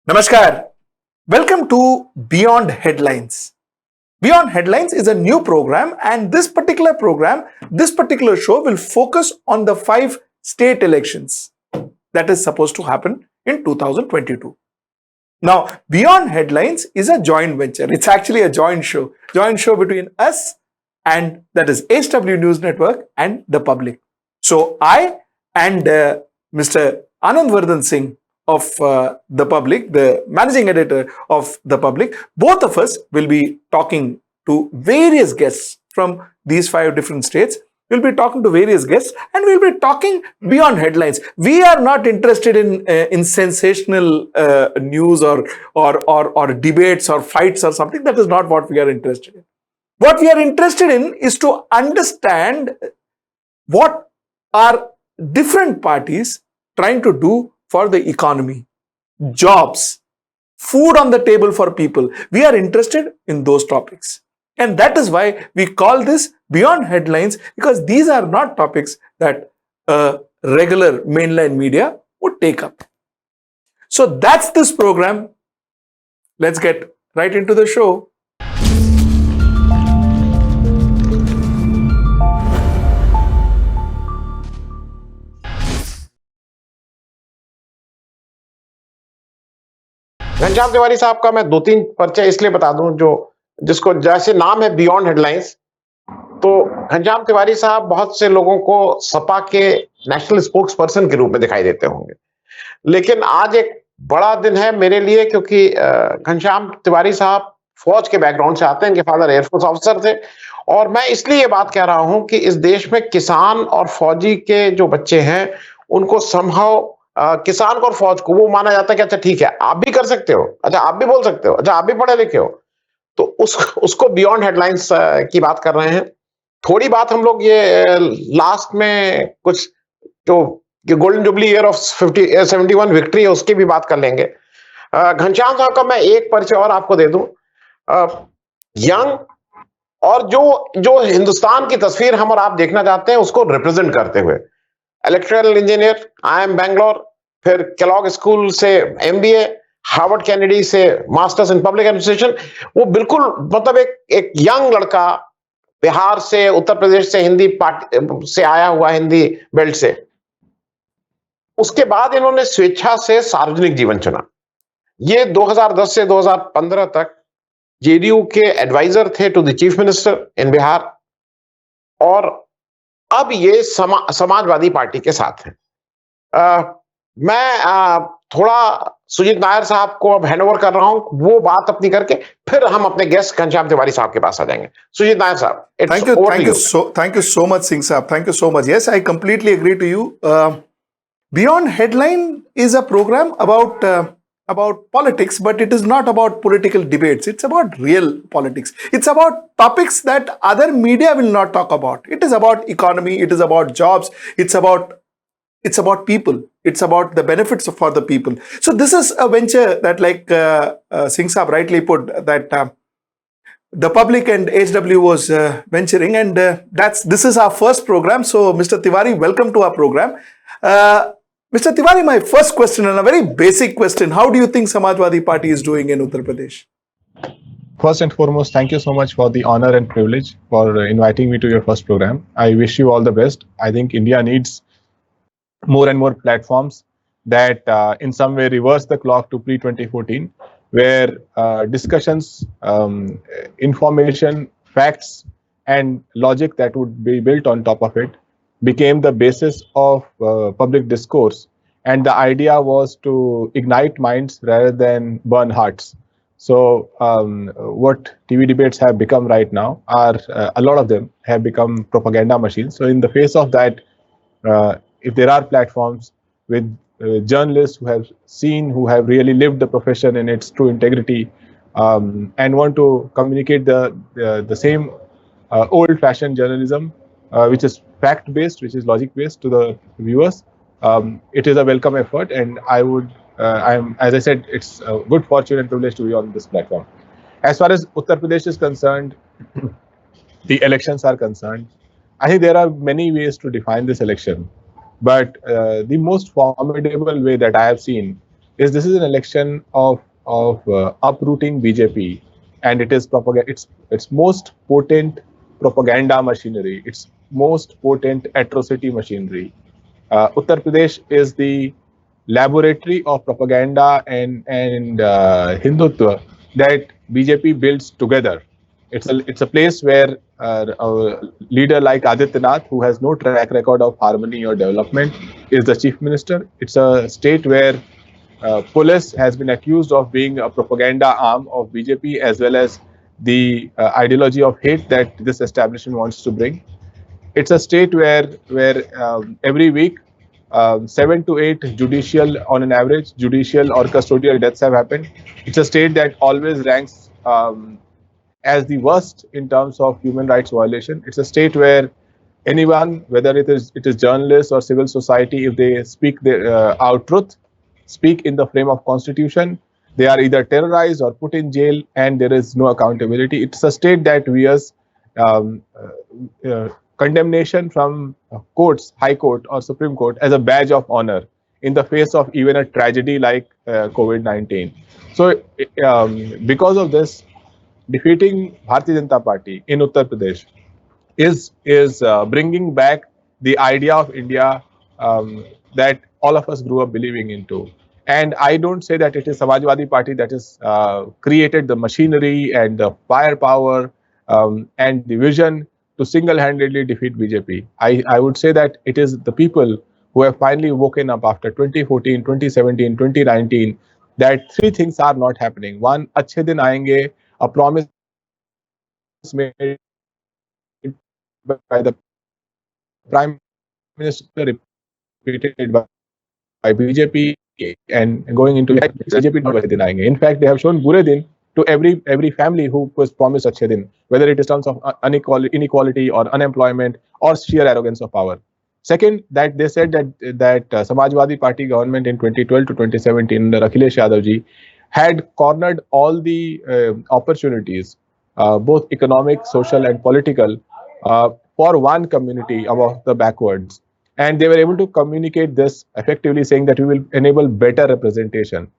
Namaskar. Welcome to Beyond Headlines. Beyond Headlines is a new program, and this particular show will focus on the 5 state elections that is supposed to happen in 2022. Now, Beyond Headlines is a joint venture. It's actually a joint show between us and that is HW News Network and the public. So I and Mr. Anand Vardhan Singh of the public, the managing editor of the public, both of us will be talking to various guests from these 5 different states. We'll be talking to various guests and we'll be talking beyond headlines. We are not interested in sensational news or debates or fights or something. That is not what we are interested in. What we are interested in is to understand what are different parties trying to do for the economy, jobs, food on the table for people. We are interested in those topics. And that is why we call this Beyond Headlines, because these are not topics that regular mainline media would take up. So that's this program. Let's get right into the show. Ghanshyam Tiwari साहब का मैं 2-3 परिचय इसलिए बता दूं जिसको जैसे नाम है बियॉन्ड हेडलाइंस। तो घनश्याम तिवारी साहब बहुत से लोगों को सपा के नेशनल स्पोक्स पर्सन के रूप में दिखाई देते होंगे, लेकिन आज एक बड़ा दिन है मेरे लिए क्योंकि घनश्याम तिवारी साहब फौज के बैकग्राउंड से आते हैं। इनके फादर एयरफोर्स ऑफिसर थे और मैं इसलिए ये बात कह रहा हूं कि इस देश में किसान और फौजी के जो बच्चे हैं उनको संभव किसान को और फौज को वो माना जाता है कि अच्छा ठीक है, आप भी कर सकते हो, अच्छा आप भी बोल सकते हो, अच्छा आप भी पढ़े लिखे हो, तो उसको बियॉन्ड हेडलाइंस की बात कर रहे हैं। थोड़ी बात हम लोग ये लास्ट में कुछ जो golden jubilee year of 71 victory है उसकी भी बात कर लेंगे। घनश्याम साहब का मैं एक परिचय और आपको दे दूं। यंग और जो हिंदुस्तान की तस्वीर हम और आप देखना चाहते हैं उसको रिप्रेजेंट करते हुए इलेक्ट्रिकल इंजीनियर, IIM बैंगलोर, फिर केलॉग स्कूल से MBA, हार्वर्ड कैनेडी से मास्टर्स इन पब्लिक एडमिनिस्ट्रेशन। वो बिल्कुल मतलब एक यंग लड़का बिहार से, उत्तर प्रदेश से, हिंदी पार्टी से आया हुआ, हिंदी बेल्ट से। उसके बाद इन्होंने स्वेच्छा से सार्वजनिक जीवन चुना। ये 2010 से 2015 तक JDU के एडवाइजर थे to the chief minister in Bihar और अब ये समाजवादी पार्टी के साथ हैं। मैं थोड़ा सुजीत नायर साहब को अब हैंडओवर कर रहा हूं, वो बात अपनी करके फिर हम अपने गेस्ट घनश्याम तिवारी साहब के पास आ जाएंगे। सुजीत नायर साहब, thank you so much, Singh साहब, thank you so much. Yes, I completely agree to you. Beyond Headline is a program about politics, but it is not about political debates. It's about real politics. It's about topics that other media will not talk about. It is about economy. It is about jobs. It's about people. It's about the benefits for the people. So this is a venture that, like Singh Saab rightly put, that the public and HW was venturing, and this is our first program. So Mr. Tiwari, welcome to our program. Mr. Tiwari, my first question, and a very basic question: how do you think Samajwadi Party is doing in Uttar Pradesh? First and foremost, thank you so much for the honor and privilege for inviting me to your first program. I wish you all the best. I think India needs more and more platforms that in some way reverse the clock to pre-2014, where discussions, information, facts, and logic that would be built on top of it became the basis of public discourse. And the idea was to ignite minds rather than burn hearts. So what TV debates have become right now are, a lot of them have become propaganda machines. So in the face of that, if there are platforms with journalists who have really lived the profession in its true integrity, and want to communicate the same old-fashioned journalism, which is fact-based, which is logic-based to the viewers, it is a welcome effort. And as I said, it's a good fortune and privilege to be on this platform. As far as Uttar Pradesh is concerned, the elections are concerned, I think there are many ways to define this election. But the most formidable way that I have seen is this is an election of uprooting BJP, and it is its most potent propaganda machinery, its most potent atrocity machinery. Uttar Pradesh is the laboratory of propaganda and Hindutva that BJP builds together. It's a place where a leader like Adityanath, who has no track record of harmony or development, is the chief minister. It's a state where police has been accused of being a propaganda arm of BJP, as well as the ideology of hate that this establishment wants to bring. It's a state where every week 7 to 8 judicial, on an average, judicial or custodial deaths have happened. It's a state that always ranks as the worst in terms of human rights violation. It's a state where anyone, whether it is journalists or civil society, if they speak out truth, speak in the frame of constitution, they are either terrorized or put in jail, and there is no accountability. It's a state that wears condemnation from courts, High Court or Supreme Court, as a badge of honor in the face of even a tragedy like COVID-19. So because of this, defeating Bharatiya Janata Party in Uttar Pradesh is bringing back the idea of India that all of us grew up believing into. And I don't say that it is Samajwadi Party that has created the machinery and the firepower and the vision to single-handedly defeat BJP. I would say that it is the people who have finally woken up after 2014, 2017, 2019, that three things are not happening. One, अच्छे दिन आएंगे, a promise made by the Prime Minister, repeated by BJP, and going into BJP. In fact, they have shown bure din to every family who was promised अच्छे दिन, whether it is terms of inequality or unemployment or sheer arrogance of power. Second, that they said that Samajwadi Party government in 2012 to 2017 under Akhilesh Yadav ji had cornered all the opportunities, both economic, social, and political, for one community among the backwards. And they were able to communicate this effectively, saying that we will enable better representation.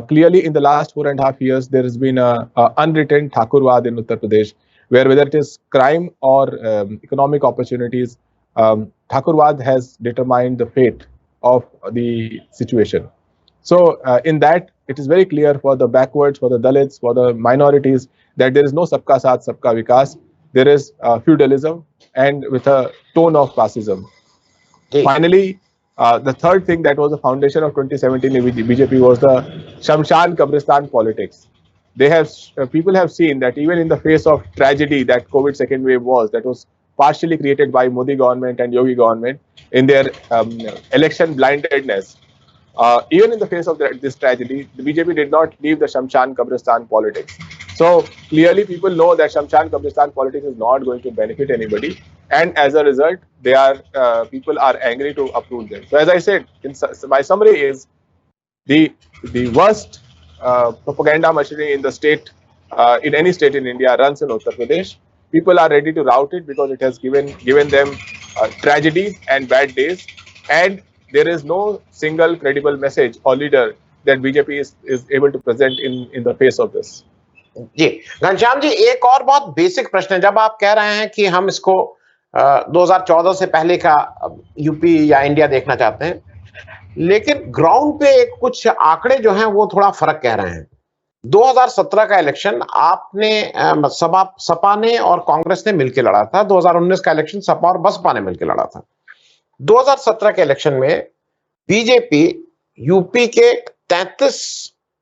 Clearly, in the last 4.5 years, there has been a unwritten Thakurwad in Uttar Pradesh, where whether it is crime or economic opportunities, Thakurwad has determined the fate of the situation. So in that, it is very clear for the backwards, for the Dalits, for the minorities, that there is no Sabka Saath, Sabka Vikas. There is feudalism and with a tone of fascism. Finally, the third thing that was the foundation of 2017 BJP was the Shamshan Kabristan politics. They have people have seen that even in the face of tragedy that COVID second wave was, that was partially created by Modi government and Yogi government in their election blindedness. Even in the face of this tragedy, the BJP did not leave the Shamshan Kabristan politics. So clearly, people know that Shamshan Kabristan politics is not going to benefit anybody, and as a result, people are angry to uproot them. So as I said, my summary is the worst propaganda machinery in the state, in any state in India, runs in Uttar Pradesh. People are ready to rout it because it has given them tragedies and bad days, and there is no single credible message or leader that BJP is able to present in the face of this. जी घनश्याम जी, एक और बहुत basic प्रश्न है। जब आप कह रहे हैं कि हम इसको 2014 से पहले का यूपी या इंडिया देखना चाहते हैं, लेकिन ग्राउंड पे एक कुछ आंकड़े जो हैं वो थोड़ा फर्क कह रहे हैं। 2017 का इलेक्शन आपने सपा ने और कांग्रेस ने मिलकर लड़ा था। 2019 का इलेक्शन सपा और बसपा ने मिलकर लड़ा था। 2017 के इलेक्शन में बीजेपी यूपी के 33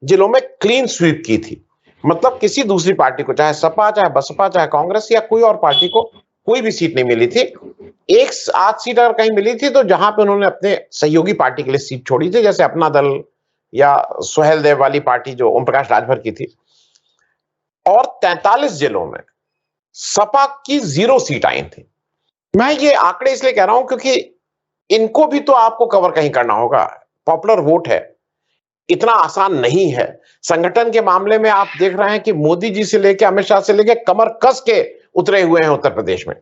जिलों में क्लीन स्वीप की थी। मतलब किसी दूसरी पार्टी को, चाहे सपा, चाहे बसपा, चाहे कांग्रेस या कोई और पार्टी को, कोई भी सीट नहीं मिली थी। एक आध सीट अगर कहीं मिली थी तो जहां पे उन्होंने अपने सहयोगी पार्टी के लिए सीट छोड़ी थी, जैसे अपना दल या सोहेल देव वाली पार्टी जो ओम प्रकाश राजभर की थी। और 43 जिलों में सपा की 0 सीट आई थी। मैं ये आंकड़े इसलिए कह रहा हूं क्योंकि इनको भी तो आपको कवर कहीं करना होगा। पॉपुलर वोट है, इतना आसान नहीं है। संगठन के मामले में आप देख रहे हैं कि मोदी जी से लेकर अमित शाह से लेकर कमर कस के उतरे हुए हैं उत्तर प्रदेश में।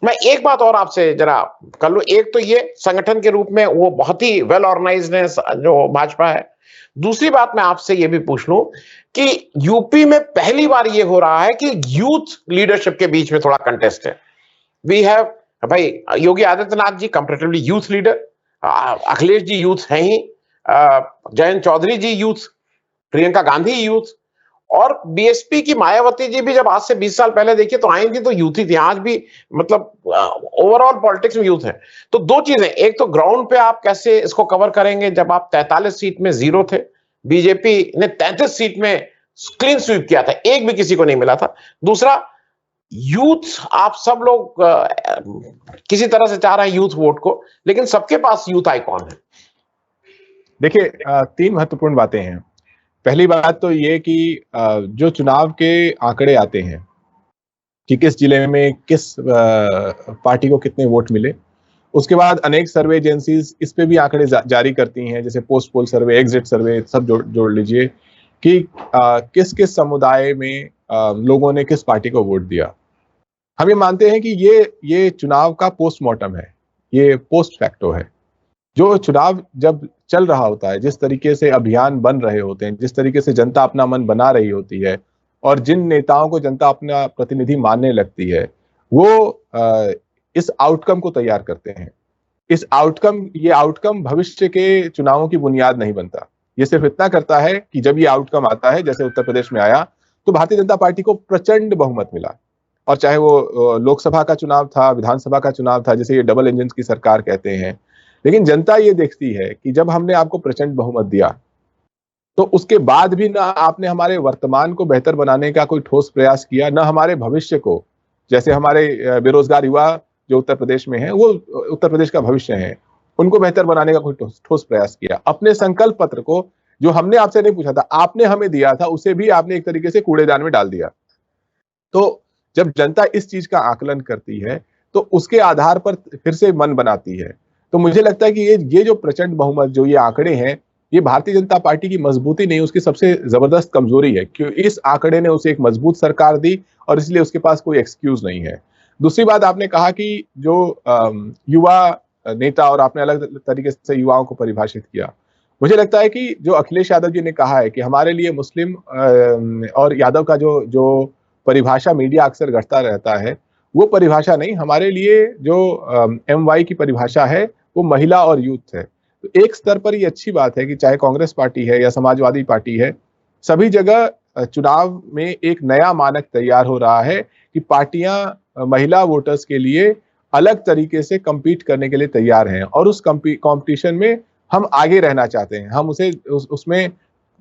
मैं एक बात और आपसे जरा कर लूं, एक तो ये संगठन के रूप में वो बहुत ही वेल ऑर्गेनाइज्ड है जो भाजपा है। दूसरी बात मैं आपसे ये भी पूछ लूं कि यूपी में पहली बार ये हो रहा है कि यूथ लीडरशिप के बीच में थोड़ा कंटेस्ट है। वी हैव, भाई Yogi Adityanath ji comparatively youth leader, Akhilesh ji youth हैं ही, जयंत चौधरी जी यूथ, प्रियंका गांधी यूथ, और बीएसपी की मायावती जी भी जब आज से 20 साल पहले देखिए तो आई थी तो यूथ ही थी, आज भी मतलब ओवरऑल पॉलिटिक्स में यूथ है। तो दो चीजें, एक तो ग्राउंड पे आप कैसे इसको कवर करेंगे जब आप 43 सीट में जीरो थे, बीजेपी ने 33 सीट में क्लीन स्वीप किया था, एक भी किसी को नहीं मिला था। दूसरा, यूथ, आप सब लोग किसी तरह से चाह रहे हैं यूथ वोट को, लेकिन सबके पास यूथ आइकॉन है। देखिए, तीन महत्वपूर्ण बातें हैं। पहली बात तो ये कि जो चुनाव के आंकड़े आते हैं कि किस जिले में किस पार्टी को कितने वोट मिले, उसके बाद अनेक सर्वे एजेंसीज इस पे भी आंकड़े जारी करती हैं, जैसे पोस्ट पोल सर्वे, एग्जिट सर्वे, सब जोड़ लीजिए कि किस किस समुदाय में लोगों ने किस पार्टी को वोट दिया। हम ये मानते हैं कि ये चुनाव का पोस्टमार्टम है, ये पोस्ट फैक्टो है। जो चुनाव जब चल रहा होता है, जिस तरीके से अभियान बन रहे होते हैं, जिस तरीके से जनता अपना मन बना रही होती है और जिन नेताओं को जनता अपना प्रतिनिधि मानने लगती है, वो इस आउटकम को तैयार करते हैं। ये आउटकम भविष्य के चुनावों की बुनियाद नहीं बनता। ये सिर्फ इतना करता है कि जब ये आउटकम आता है, जैसे उत्तर प्रदेश में आया, तो भारतीय जनता पार्टी को प्रचंड बहुमत मिला। और चाहे वो लोकसभा का चुनाव था, विधानसभा का चुनाव था, जिसे ये डबल इंजन की सरकार कहते हैं, लेकिन जनता ये देखती है कि जब हमने आपको प्रचंड बहुमत दिया, तो उसके बाद भी ना आपने हमारे वर्तमान को बेहतर बनाने का कोई ठोस प्रयास किया, ना हमारे भविष्य को, जैसे हमारे बेरोजगार युवा जो उत्तर प्रदेश में हैं, वो उत्तर प्रदेश का भविष्य है, उनको बेहतर बनाने का कोई ठोस प्रयास किया। अपने संकल्प पत्र को, जो हमने आपसे नहीं पूछा था, आपने हमें दिया था, उसे भी आपने एक तरीके से कूड़ेदान में डाल दिया। तो जब जनता इस चीज का आकलन करती है, तो उसके आधार पर फिर से मन बनाती है। तो मुझे लगता है कि ये जो प्रचंड बहुमत, जो ये आंकड़े हैं, ये भारतीय जनता पार्टी की मजबूती नहीं, उसकी सबसे जबरदस्त कमजोरी है, क्योंकि इस आंकड़े ने उसे एक मजबूत सरकार दी और इसलिए उसके पास कोई एक्सक्यूज नहीं है। दूसरी बात, आपने कहा कि जो युवा नेता, और आपने अलग तरीके से युवाओं को परिभाषित किया। मुझे लगता है कि जो अखिलेश यादव जी ने कहा है कि हमारे लिए मुस्लिम और यादव का जो परिभाषा मीडिया अक्सर गढ़ता रहता है, वो परिभाषा नहीं, हमारे लिए जो MY की परिभाषा है वो महिला और यूथ है। तो एक स्तर पर ये अच्छी बात है कि चाहे कांग्रेस पार्टी है या समाजवादी पार्टी है, सभी जगह चुनाव में एक नया मानक तैयार हो रहा है कि पार्टियां महिला वोटर्स के लिए अलग तरीके से compete करने के लिए तैयार हैं, और उस कंपटीशन में हम आगे रहना चाहते हैं। हम उसमें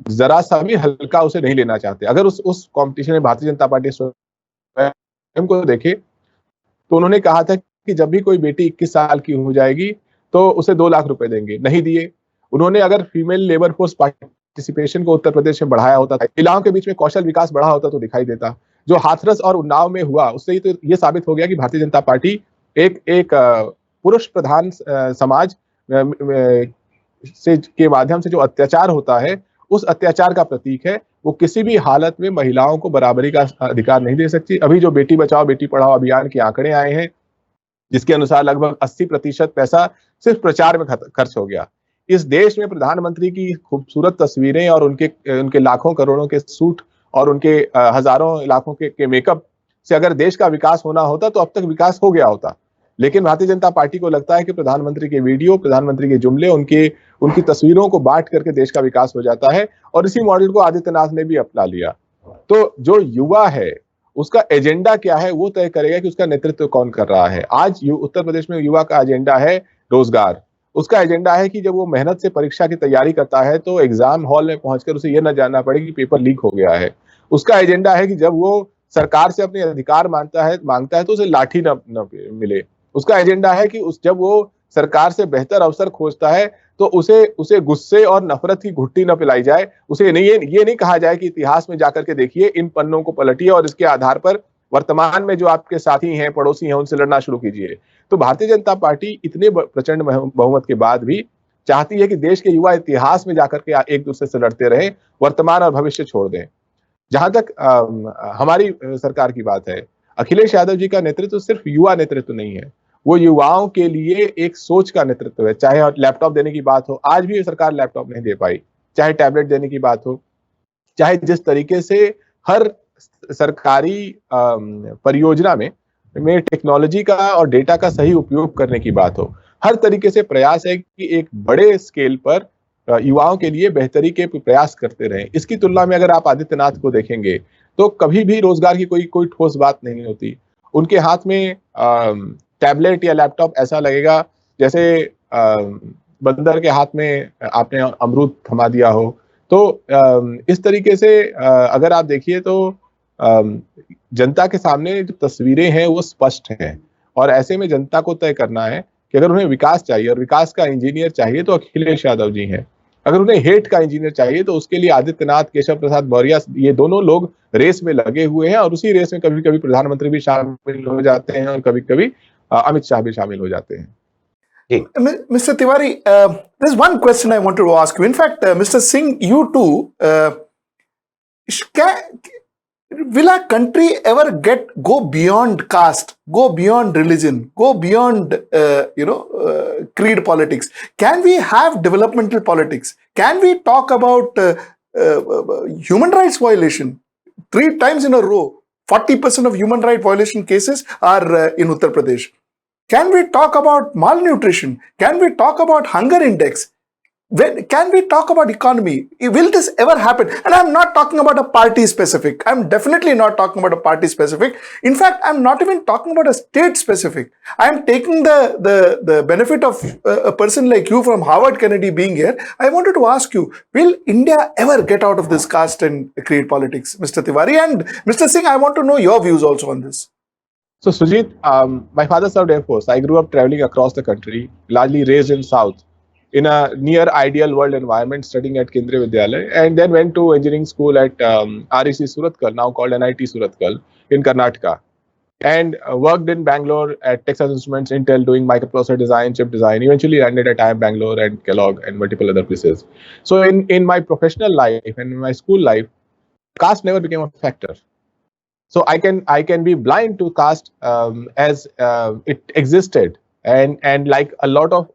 जरा सा भी हल्का उसे नहीं लेना चाहते। अगर उस कंपटीशन में भारतीय जनता पार्टी स्वयं को देखे, तो उन्होंने कहा था कि जब भी कोई बेटी 21 साल की हो जाएगी तो उसे 2 लाख रुपए देंगे, नहीं दिए। उन्होंने अगर फीमेल लेबर फोर्स पार्टिसिपेशन को उत्तर प्रदेश में बढ़ाया होता, महिलाओं के बीच में कौशल विकास बढ़ा होता, तो दिखाई देता। जो हाथरस और उन्नाव में हुआ, उससे ही तो ये साबित हो गया कि भारतीय जनता पार्टी एक पुरुष प्रधान समाज से के माध्यम से जो अत्याचार होता है, उस अत्याचार का प्रतीक है। वो किसी भी हालत में महिलाओं को बराबरी का अधिकार नहीं दे सकती। अभी जो बेटी बचाओ बेटी पढ़ाओ अभियान के आंकड़े आए हैं, जिसके अनुसार लगभग 80% पैसा सिर्फ प्रचार में खर्च हो गया। इस देश में प्रधानमंत्री की खूबसूरत तस्वीरें और उनके लाखों करोड़ों के सूट और उनके हजारों लाखों के मेकअप से अगर देश का विकास होना होता, तो अब तक विकास हो गया होता। लेकिन भारतीय जनता पार्टी को लगता है कि प्रधानमंत्री के वीडियो, प्रधानमंत्री के जुमले, उनकी तस्वीरों को बांट करके देश का विकास हो जाता है, और इसी मॉडल को आदित्यनाथ ने भी अपना लिया। तो जो युवा है, उसका एजेंडा क्या है, वो तय करेगा कि उसका नेतृत्व कौन कर रहा है। आज उत्तर प्रदेश में युवा का एजेंडा है रोजगार। उसका एजेंडा है कि जब वो मेहनत से परीक्षा की तैयारी करता है, तो एग्जाम हॉल में पहुंचकर उसे ये न जानना पड़े कि पेपर लीक हो गया है। उसका एजेंडा है कि जब वो सरकार से अपने अधिकार मांगता है तो उसे लाठी न मिले। उसका एजेंडा है कि जब वो सरकार से बेहतर अवसर खोजता है, तो उसे गुस्से और नफरत की घुट्टी न पिलाई जाए। उसे ये नहीं कहा जाए कि इतिहास में जाकर के देखिए, इन पन्नों को पलटिए और इसके आधार पर वर्तमान में जो आपके साथी हैं, पड़ोसी हैं, उनसे लड़ना शुरू कीजिए। तो भारतीय जनता पार्टी इतने प्रचंड बहुमत के बाद भी चाहती है कि देश के युवा इतिहास में जाकर के एक दूसरे से लड़ते रहे, वर्तमान और भविष्य छोड़ दें। जहां तक हमारी सरकार की बात है, अखिलेश यादव जी का नेतृत्व सिर्फ युवा नेतृत्व नहीं है, वो युवाओं के लिए एक सोच का नेतृत्व है। चाहे लैपटॉप देने की बात हो, आज भी सरकार लैपटॉप नहीं दे पाई। चाहे टैबलेट देने की बात हो, चाहे जिस तरीके से हर सरकारी परियोजना में टेक्नोलॉजी का और डेटा का सही उपयोग करने की बात हो, हर तरीके से प्रयास है कि एक बड़े स्केल पर युवाओं के लिए बेहतरी के प्रयास करते रहें। इसकी तुलना में अगर आप आदित्यनाथ को देखेंगे तो कभी भी रोजगार की कोई ठोस बात नहीं होती। उनके हाथ में टैबलेट या लैपटॉप ऐसा लगेगा जैसे बंदर के हाथ में आपने अमरूद थमा दिया हो। तो इस तरीके से अगर आप देखिए तो जनता के सामने जो तस्वीरें हैं वो स्पष्ट हैं, और ऐसे में जनता को तय करना है कि अगर उन्हें विकास चाहिए और विकास का इंजीनियर चाहिए तो अखिलेश यादव जी हैं, अगर उन्हें हेट का इंजीनियर चाहिए तो उसके लिए आदित्यनाथ, केशव प्रसाद मौर्य, ये दोनों लोग रेस में लगे हुए हैं, और उसी रेस में कभी कभी प्रधानमंत्री भी शामिल हो जाते हैं और कभी कभी अमित शाह भी शामिल हो जाते हैं। Mr. Tiwari, there's one question I wanted to ask you. In fact, Mr. Singh, you too, will our country ever go beyond caste, go beyond religion, go beyond creed politics? Can we have developmental politics? Can we talk about human rights violation? 3 times in a row, 40% of human rights violation cases are in Uttar Pradesh. Can we talk about malnutrition? Can we talk about hunger index? Can we talk about economy? Will this ever happen? And I'm not talking about a party specific. I'm definitely not talking about a party specific. In fact, I'm not even talking about a state specific. I'm taking the benefit of a person like you from Harvard Kennedy being here. I wanted to ask you, will India ever get out of this caste and creed politics, Mr. Tiwari? And Mr. Singh, I want to know your views also on this. So Sujit, my father served Air Force. I grew up traveling across the country, largely raised in South, in a near ideal world environment, studying at Kendriya Vidyalaya, and then went to engineering school at REC Surathkal, now called NIT Surathkal, in Karnataka, and worked in Bangalore at Texas Instruments, Intel, doing microprocessor design, chip design. Eventually landed at IIM Bangalore and Kellogg and multiple other places. So in my professional life and in my school life, caste never became a factor. So I can be blind to caste as it existed, and like a lot of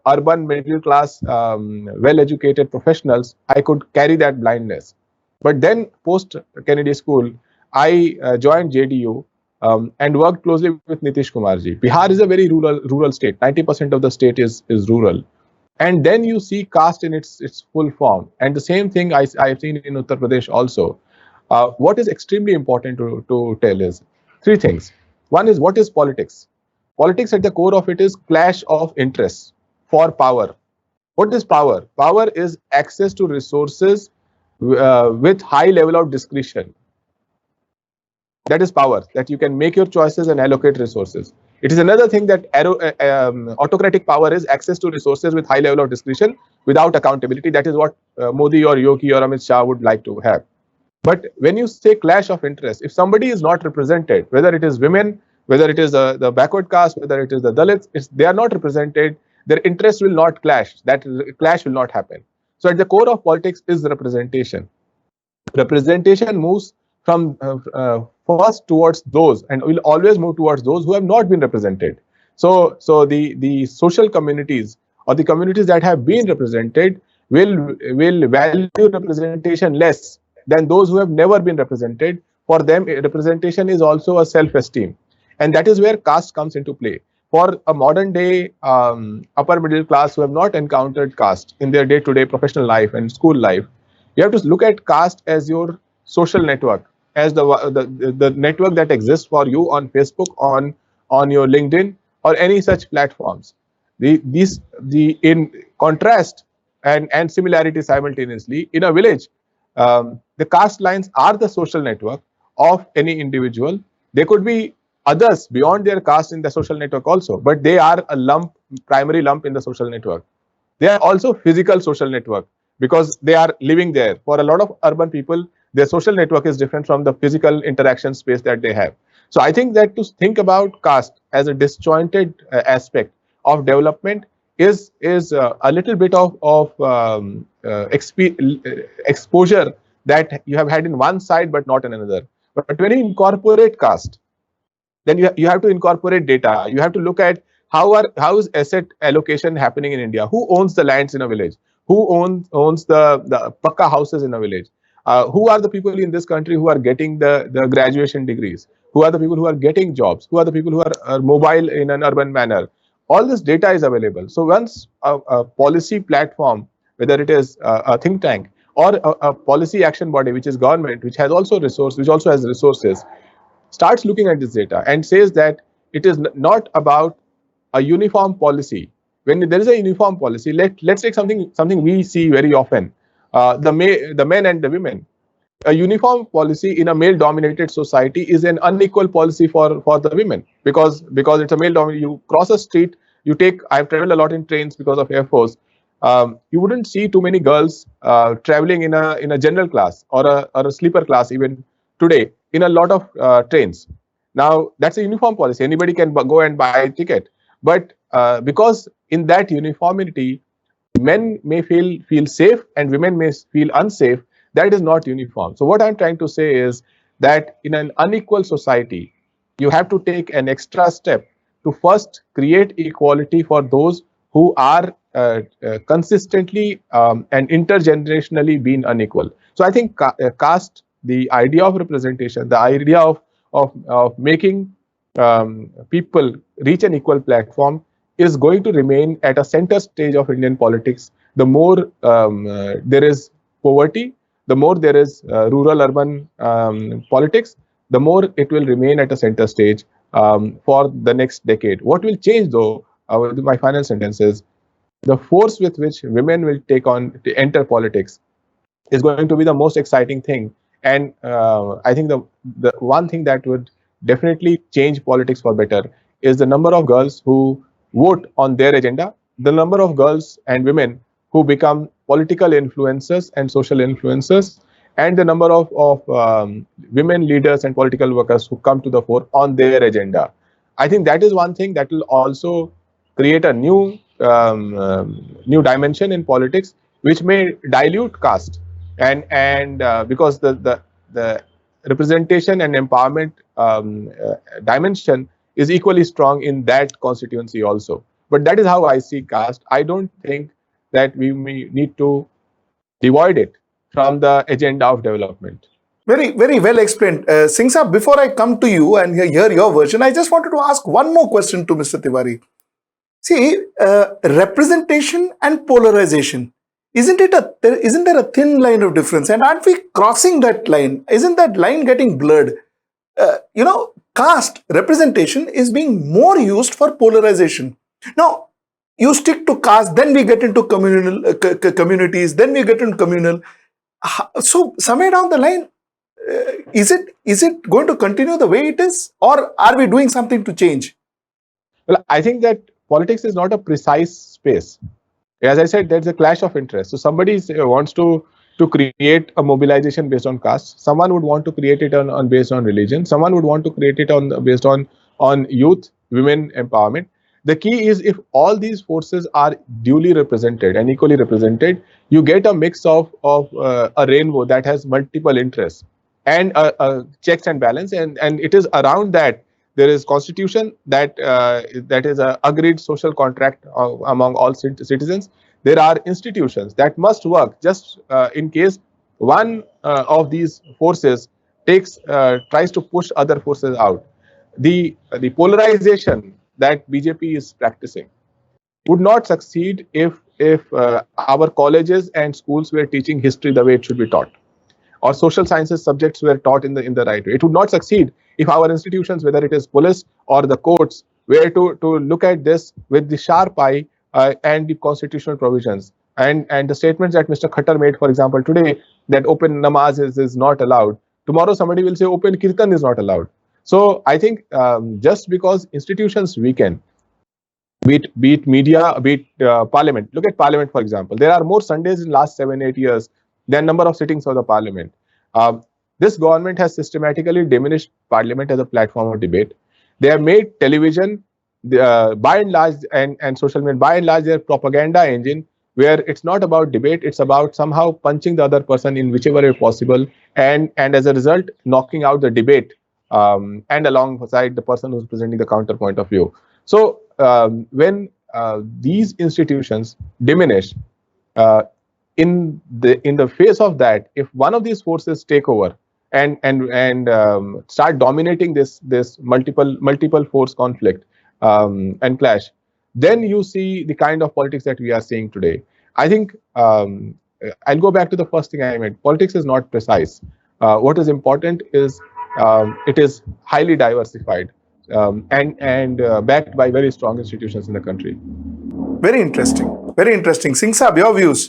urban middle class well-educated professionals, I could carry that blindness. But then post Kennedy School, I joined JDU and worked closely with Nitish Kumar ji. Bihar is a very rural state. 90% of the state is rural. And then you see caste in its full form. And the same thing I've seen in Uttar Pradesh also. What is extremely important to tell is 3 things. One is, what is politics? Politics at the core of it is clash of interests for power. What is power? Power is access to resources with high level of discretion. That is power, that you can make your choices and allocate resources. It is another thing that autocratic power is access to resources with high level of discretion without accountability. That is what Modi or Yogi or Amit Shah would like to have. But when you say clash of interest, if somebody is not represented, whether it is women, whether it is the backward caste, whether it is the Dalits, they are not represented, their interests will not clash. That clash will not happen. So at the core of politics is representation. Representation moves from first towards those, and will always move towards those who have not been represented. So the social communities or the communities that have been represented will value representation less than those who have never been represented. For them, representation is also a self-esteem. And that is where caste comes into play. For a modern day upper middle class who have not encountered caste in their day-to-day professional life and school life, you have to look at caste as your social network, as the network that exists for you on Facebook, on your LinkedIn, or any such platforms. In contrast and similarity simultaneously, in a village, the caste lines are the social network of any individual. There could be others beyond their caste in the social network also, but they are a primary lump in the social network. They are also physical social network because they are living there. For a lot of urban people, their social network is different from the physical interaction space that they have. So I think that to think about caste as a disjointed aspect of development is a little bit of exposure that you have had in one side but not in another. But when you incorporate caste, then you have to incorporate data. You have to look at how is asset allocation happening in India? Who owns the lands in a village? who owns the pakka houses in a village? Who are the people in this country who are getting the graduation degrees? Who are the people who are getting jobs? Who are the people who are mobile in an urban manner? All this data is available. So once a policy platform, whether it is a think tank or a policy action body, which is government, which also has resources, starts looking at this data and says that it is not about a uniform policy. When there is a uniform policy, let's take something we see very often, the men and the women. A uniform policy in a male-dominated society is an unequal policy for the women, because it's a male-dominated. You cross a street, I've traveled a lot in trains because of Air Force. You wouldn't see too many girls traveling in a general class or a sleeper class even today in a lot of trains. Now that's a uniform policy. Anybody can go and buy a ticket, but because in that uniformity, men may feel safe and women may feel unsafe. That is not uniform. So what I'm trying to say is that in an unequal society, you have to take an extra step to first create equality for those who are consistently and intergenerationally being unequal. So I think caste, the idea of representation, the idea of making people reach an equal platform is going to remain at a center stage of Indian politics. The more there is poverty, the more there is rural-urban politics, the more it will remain at a center stage for the next decade. What will change, though, my final sentence is, the force with which women will to enter politics is going to be the most exciting thing. And I think the one thing that would definitely change politics for better is the number of girls who vote on their agenda, the number of girls and women who become political influencers and social influencers, and the number of women leaders and political workers who come to the fore on their agenda. I think that is one thing that will also create a new dimension in politics, which may dilute caste, and because the representation and empowerment dimension is equally strong in that constituency also. But that is how I see caste. I don't think that we may need to devoid it from the agenda of development. Very, very well explained. Singh Saab, before I come to you and hear your version, I just wanted to ask one more question to Mr. Tiwari. See, representation and polarization, isn't there a thin line of difference? And aren't we crossing that line? Isn't that line getting blurred? Caste representation is being more used for polarization. Now, you stick to caste, then we get into communal communities, then we get into communal. So somewhere down the line, is it going to continue the way it is, or are we doing something to change? Well, I think that politics is not a precise space. As I said, there's a clash of interest. So somebody wants to create a mobilization based on caste. Someone would want to create it based on religion. Someone would want to create it based on youth, women empowerment. The key is, if all these forces are duly represented and equally represented, you get a mix of a rainbow that has multiple interests and checks and balance. And it is around that there is constitution that is a agreed social contract among all citizens. There are institutions that must work just in case one of these forces tries to push other forces out. The polarization that BJP is practicing would not succeed if our colleges and schools were teaching history the way it should be taught, or social sciences subjects were taught in the right way. It would not succeed if our institutions, whether it is police or the courts, were to look at this with the sharp eye and the constitutional provisions. And the statements that Mr. Khattar made, for example, today, that open namaz is not allowed. Tomorrow somebody will say open kirtan is not allowed. So I think just because institutions weaken, be it media, be it parliament. Look at parliament, for example. There are more Sundays in last 7-8 years than number of sittings of the parliament. This government has systematically diminished parliament as a platform of debate. They have made television, by and large, and social media, by and large, their propaganda engine, where it's not about debate, it's about somehow punching the other person in whichever way possible, and as a result, knocking out the debate and alongside the person who's presenting the counterpoint of view. So when these institutions diminish, in the face of that, if one of these forces take over and start dominating this multiple force conflict and clash, then you see the kind of politics that we are seeing today. I think I'll go back to the first thing I meant. Politics is not precise. What is important is it is highly diversified and backed by very strong institutions in the country. Very interesting. Very interesting. Singh Saab, your views?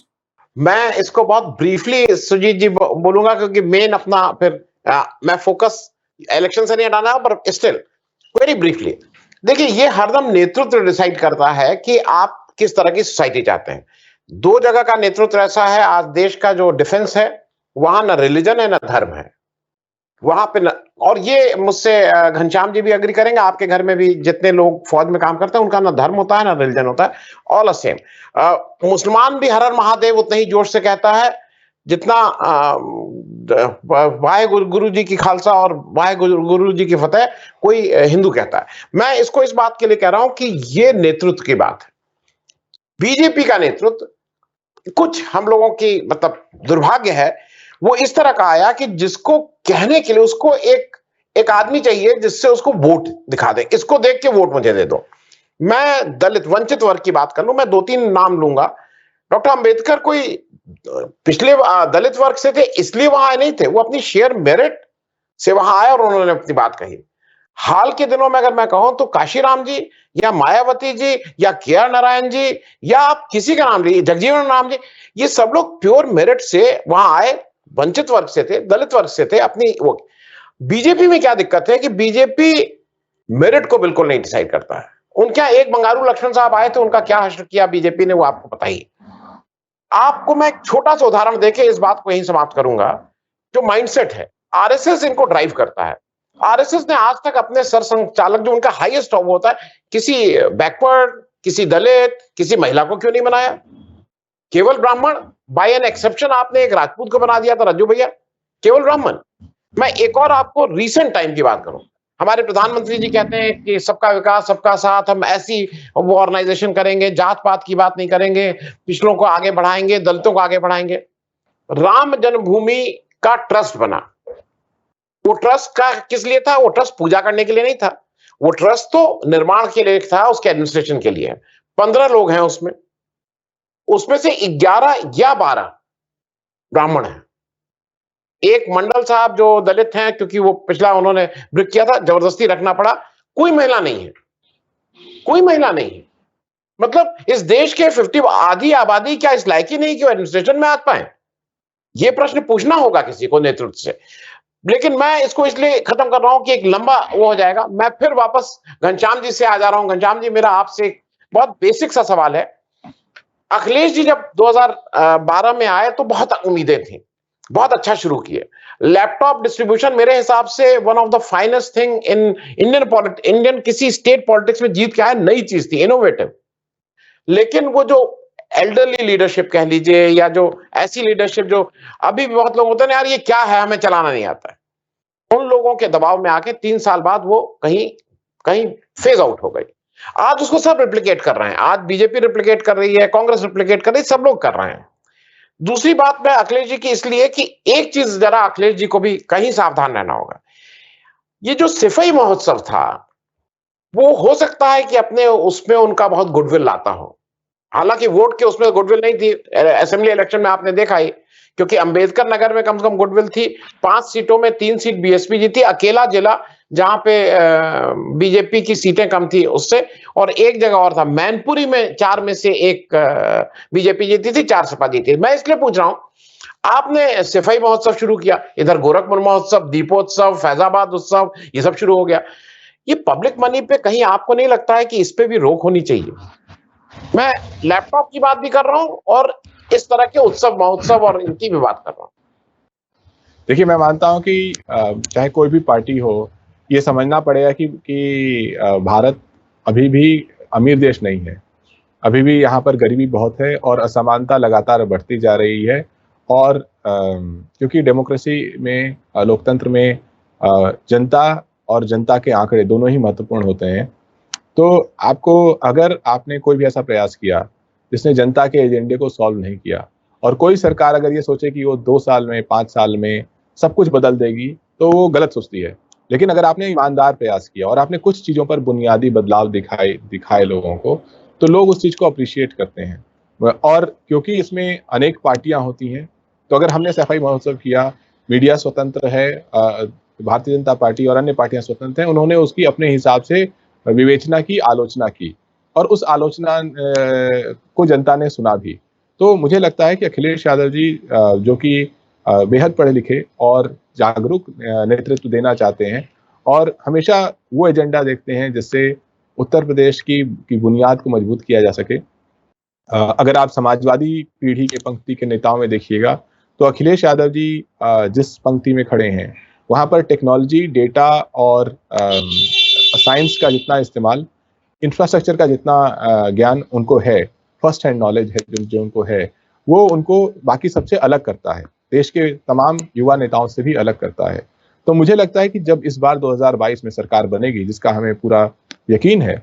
मैं इसको बहुत briefly Sujit जी बोलूंगा, क्योंकि main अपना फिर मैं focus election से नहीं हटाना, पर स्टिल वेरी ब्रीफली देखिए, ये हरदम नेतृत्व डिसाइड करता है कि आप किस तरह की सोसाइटी चाहते हैं। दो जगह का नेतृत्व ऐसा है, आज देश का जो डिफेंस है वहां ना रिलीजन है ना धर्म है, वहां पे और ये मुझसे घनश्याम जी भी अग्री करेंगे, आपके घर में भी जितने लोग फौज में काम करते हैं उनका ना धर्म होता है ना रिलीजन होता है, ऑल द सेम। मुसलमान भी हर हर महादेव उतने ही जोश से कहता है जितना वाहे गुरु जी की खालसा और वाहे गुरु जी की फतेह कोई हिंदू कहता है। मैं इसको इस बात के लिए कह रहा हूं कि ये नेतृत्व की बात है। बीजेपी का नेतृत्व कुछ हम लोगों की मतलब दुर्भाग्य है, वो इस तरह का आया कि जिसको कहने के लिए उसको एक आदमी चाहिए जिससे उसको वोट दिखा दे, इसको देख के वोट मुझे दे दो। मैं दलित वंचित वर्ग की बात कर लूं, मैं 2-3 नाम लूंगा। डॉक्टर अंबेडकर कोई पिछले दलित वर्ग से थे इसलिए वहां आए नहीं थे, वो अपनी शेयर मेरिट से वहां आए और उन्होंने अपनी बात कही। हाल के दिनों में अगर मैं कहूं तो काशीराम जी या मायावती जी या के.आर. नारायण जी या आप किसी का नाम लीजिए, जगजीवन राम जी, ये सब लोग प्योर मेरिट से वहां आए, वंचित वर्ग से थे, दलित वर्ग से थे अपनी वो। बीजेपी में क्या दिक्कत है कि बीजेपी मेरिट को बिल्कुल नहीं डिसाइड करता है। उनके यहां एक बंगारू लक्ष्मण साहब आए थे, उनका क्या हश्र किया बीजेपी ने वो आपको पता ही। आपको मैं एक छोटा सा उदाहरण देके इस बात को यहीं समाप्त करूंगा। जो माइंडसेट है, आरएसएस इनको ड्राइव करता है। आरएसएस ने आज तक अपने सरसंघचालक जो उनका हाईएस्ट होता है, किसी बैकवर्ड, किसी दलित, किसी महिला को क्यों नहीं बनाया? केवल ब्राह्मण, बाय एन एक्सेप्शन आपने एक राजपूत को बना दिया था, रज्जू भैया, केवल ब्राह्मण। मैं एक और आपको रीसेंट टाइम की बात करूं, हमारे प्रधानमंत्री जी कहते हैं कि सबका विकास सबका साथ, हम ऐसी वो ऑर्गेनाइजेशन करेंगे, जात पात की बात नहीं करेंगे, पिछड़ों को आगे बढ़ाएंगे, दलितों को आगे बढ़ाएंगे। राम जन्मभूमि का ट्रस्ट बना, वो ट्रस्ट का किस लिए था? वो ट्रस्ट पूजा करने के लिए नहीं था, वो ट्रस्ट तो निर्माण के लिए था, उसके एडमिनिस्ट्रेशन के लिए। 15 लोग हैं उसमें से 11 या 12 ब्राह्मण हैं। एक मंडल साहब जो दलित हैं, क्योंकि वो पिछला उन्होंने ब्रिक किया था, जबरदस्ती रखना पड़ा। कोई महिला नहीं है, कोई महिला नहीं है। मतलब इस देश के 50 आधी आबादी क्या इस लायक ही नहीं कि वो एडमिनिस्ट्रेशन में आ पाए? ये प्रश्न पूछना होगा किसी को नेतृत्व से। लेकिन मैं इसको इसलिए खत्म कर रहा हूं कि एक लंबा वो हो जाएगा। मैं फिर वापस घनश्याम जी से आ जा रहा हूं। घनश्याम जी, मेरा आपसे एक बहुत बेसिक सा सवाल है। अखिलेश जी जब 2012 में आए तो बहुत उम्मीदें थी, बहुत अच्छा शुरू किए। लैपटॉप डिस्ट्रीब्यूशन मेरे हिसाब से one of the finest thing in Indian किसी स्टेट पॉलिटिक्स में जीत के आए, नई चीज थी, इनोवेटिव। लेकिन वो जो एल्डरली लीडरशिप कह लीजिए या जो ऐसी लीडरशिप जो अभी भी बहुत लोग होते हैं यार ये क्या है, हमें चलाना नहीं आता है, उन लोगों के दबाव में आके 3 साल बाद वो कहीं फेज आउट हो गई। आज उसको सब रिप्लिकेट कर रहे हैं, आज बीजेपी रिप्लिकेट कर रही है, कांग्रेस रिप्लिकेट कर रही है, सब लोग कर रहे हैं। दूसरी बात मैं अखिलेश जी की इसलिए कि एक चीज जरा अखिलेश जी को भी कहीं सावधान रहना होगा। ये जो सिफाई महोत्सव था वो हो सकता है कि अपने उसमें उनका बहुत गुडविल लाता हो, हालांकि वोट के उसमें गुडविल नहीं थी। असेंबली इलेक्शन में आपने देखा ही, क्योंकि अंबेडकर नगर में कम से कम गुडविल थी। 5 सीटों में 3 सीट बीएसपी जीती, अकेला जिला जहां पे बीजेपी की सीटें कम थी उससे, और एक जगह और था मैनपुरी में 4 में से 1 बीजेपी जीती थी, 4 सपा जीती। मैं इसलिए पूछ रहा हूं, आपने सिफाई महोत्सव शुरू किया, इधर गोरखपुर महोत्सव, दीपोत्सव, फैजाबाद उत्सव, ये सब शुरू हो गया। ये पब्लिक मनी पे कहीं आपको नहीं लगता है कि इस पे भी रोक होनी चाहिए? मैं लैपटॉप की बात भी कर रहा हूं और इस तरह के उत्सव महोत्सव और इनकी भी बात कर रहा हूं। देखिए, मैं मानता हूं कि चाहे कोई भी पार्टी हो, ये समझना पड़ेगा कि भारत अभी भी अमीर देश नहीं है। अभी भी यहाँ पर गरीबी बहुत है और असमानता लगातार बढ़ती जा रही है। और क्योंकि डेमोक्रेसी में, लोकतंत्र में जनता और जनता के आंकड़े दोनों ही महत्वपूर्ण होते हैं। तो आपको, अगर आपने कोई भी ऐसा प्रयास किया जिसने जनता के एजेंडे को सॉल्व नहीं किया और कोई सरकार अगर ये सोचे कि वो 2 साल में 5 साल में सब कुछ बदल देगी तो वो गलत सोचती है। लेकिन अगर आपने ईमानदार प्रयास किया और आपने कुछ चीज़ों पर बुनियादी बदलाव दिखाए लोगों को, तो लोग उस चीज़ को अप्रिशिएट करते हैं। और क्योंकि इसमें अनेक पार्टियां होती हैं, तो अगर हमने सफाई महोत्सव किया, मीडिया स्वतंत्र है, भारतीय जनता पार्टी और अन्य पार्टियां स्वतंत्र हैं, उन्होंने उसकी अपने हिसाब से विवेचना की, आलोचना की और उस आलोचना को जनता ने सुना भी। तो मुझे लगता है कि अखिलेश यादव जी जो कि बेहद पढ़े लिखे और जागरूक नेतृत्व देना चाहते हैं और हमेशा वो एजेंडा देखते हैं जिससे उत्तर प्रदेश की बुनियाद को मजबूत किया जा सके। अगर आप समाजवादी पीढ़ी के पंक्ति के नेताओं में देखिएगा तो अखिलेश यादव जी जिस पंक्ति में खड़े हैं वहाँ पर टेक्नोलॉजी, डेटा और साइंस का जितना इस्तेमाल, इंफ्रास्ट्रक्चर का जितना ज्ञान उनको है, फर्स्ट हैंड नॉलेज है जो उनको है, वो उनको बाकी सबसे अलग करता है, देश के तमाम युवा नेताओं से भी अलग करता है। तो मुझे लगता है कि जब इस बार 2022 में सरकार बनेगी, जिसका हमें पूरा यकीन है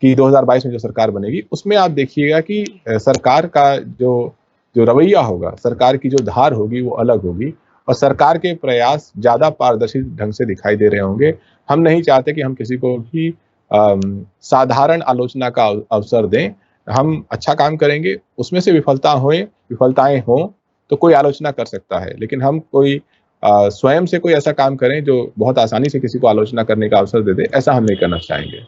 कि 2022 में जो सरकार बनेगी, उसमें आप देखिएगा कि सरकार का जो जो रवैया होगा, सरकार की जो धार होगी वो अलग होगी और सरकार के प्रयास ज़्यादा पारदर्शी ढंग से दिखाई दे रहे होंगे। हम नहीं चाहते कि हम किसी को भी साधारण आलोचना का अवसर दें। हम अच्छा काम करेंगे, उसमें से विफलताएं हों तो कोई आलोचना कर सकता है, लेकिन हम कोई स्वयं से कोई ऐसा काम करें जो बहुत आसानी से किसी को आलोचना करने का अवसर दे दे, ऐसा हम नहीं करना चाहेंगे।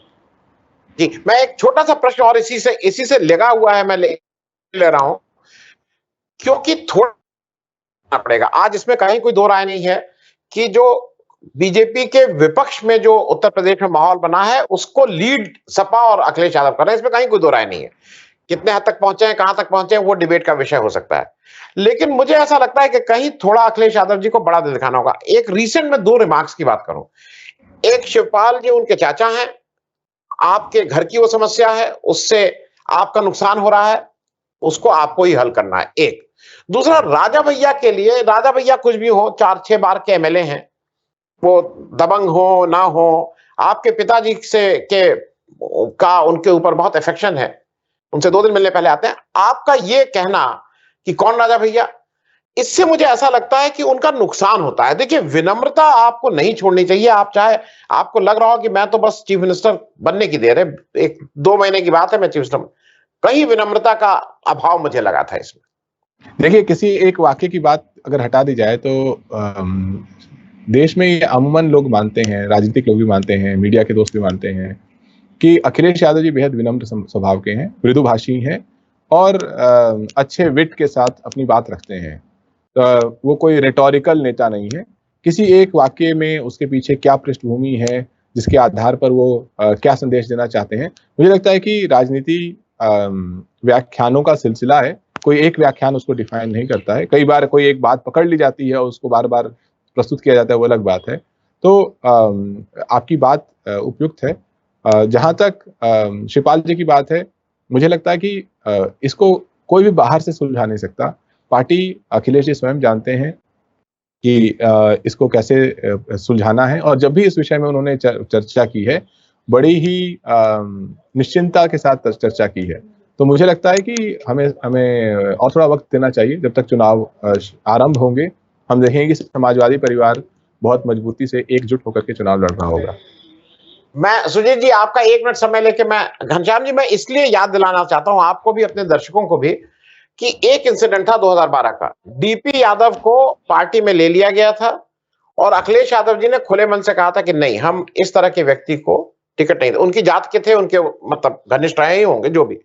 जी, मैं एक छोटा सा प्रश्न और इसी से लगा हुआ है, मैं ले रहा हूं, क्योंकि थोड़ा पड़ेगा आज, इसमें कहीं कोई दो राय नहीं है कि जो बीजेपी के विपक्ष में जो उत्तर प्रदेश में माहौल बना है उसको लीड सपा और अखिलेश यादव कर रहे हैं, इसमें कहीं कोई दो राय नहीं है। कितने हद तक पहुंचे हैं, कहां तक पहुंचे हैं, वो डिबेट का विषय हो सकता है। लेकिन मुझे ऐसा लगता है कि कहीं थोड़ा अखिलेश यादव जी को बड़ा दिल दिखाना होगा। एक रिसेंट में 2 रिमार्क्स की बात करूं, एक शिवपाल जी उनके चाचा हैं, आपके घर की वो समस्या है, उससे आपका नुकसान हो रहा है, उसको आपको ही हल करना है, एक। दूसरा, राजा भैया के लिए, राजा भैया कुछ भी हो, 4-6 बार के एमएलए हैं, वो दबंग हो ना हो, आपके पिताजी का उनके ऊपर बहुत अफेक्शन है, उनसे 2 दिन मिलने पहले आते हैं। आपका ये कहना कि कौन राजा भैया, इससे मुझे ऐसा लगता है कि उनका नुकसान होता है। देखिए, विनम्रता आपको नहीं छोड़नी चाहिए। आप चाहे आपको लग रहा हो कि मैं तो बस चीफ मिनिस्टर बनने की देर है, 1-2 महीने की बात है मैं चीफ मिनिस्टर, कहीं विनम्रता का अभाव मुझे लगा था इसमें। देखिए, किसी एक वाक्य की बात अगर हटा दी जाए तो देश में अमूमन लोग मानते हैं, राजनीतिक लोग भी मानते हैं, मीडिया के दोस्त भी मानते हैं कि अखिलेश यादव जी बेहद विनम्र स्वभाव के हैं, मृदुभाषी हैं और अच्छे विट के साथ अपनी बात रखते हैं। वो कोई रेटोरिकल नेता नहीं है। किसी एक वाक्य में उसके पीछे क्या पृष्ठभूमि है, जिसके आधार पर वो क्या संदेश देना चाहते हैं। मुझे लगता है कि राजनीति व्याख्यानों का सिलसिला है, कोई एक व्याख्यान उसको डिफाइन नहीं करता है। कई बार कोई एक बात पकड़ ली जाती है और उसको बार बार प्रस्तुत किया जाता है, वो अलग बात है। तो आपकी बात उपयुक्त है। जहां तक शिवपाल जी की बात है, मुझे लगता है कि इसको कोई भी बाहर से सुलझा नहीं सकता। पार्टी, अखिलेश जी स्वयं जानते हैं कि इसको कैसे सुलझाना है और जब भी इस विषय में उन्होंने चर्चा की है, बड़ी ही निश्चिंतता के साथ चर्चा की है। तो मुझे लगता है कि हमें और थोड़ा वक्त देना चाहिए। जब तक चुनाव आरंभ होंगे, हम देखेंगे कि समाजवादी परिवार बहुत मजबूती से एकजुट होकर के चुनाव लड़ रहा होगा। मैं सुजीत जी आपका 1 मिनट समय लेके, मैं घनश्याम जी, मैं इसलिए याद दिलाना चाहता हूं आपको भी, अपने दर्शकों को भी, कि एक इंसिडेंट था 2012 का। डीपी यादव को पार्टी में ले लिया गया था और अखिलेश यादव जी ने खुले मन से कहा था कि नहीं, हम इस तरह के व्यक्ति को टिकट नहीं, उनकी जात के थे, उनके मतलब घनिष्ठ रहे ही होंगे जो भी।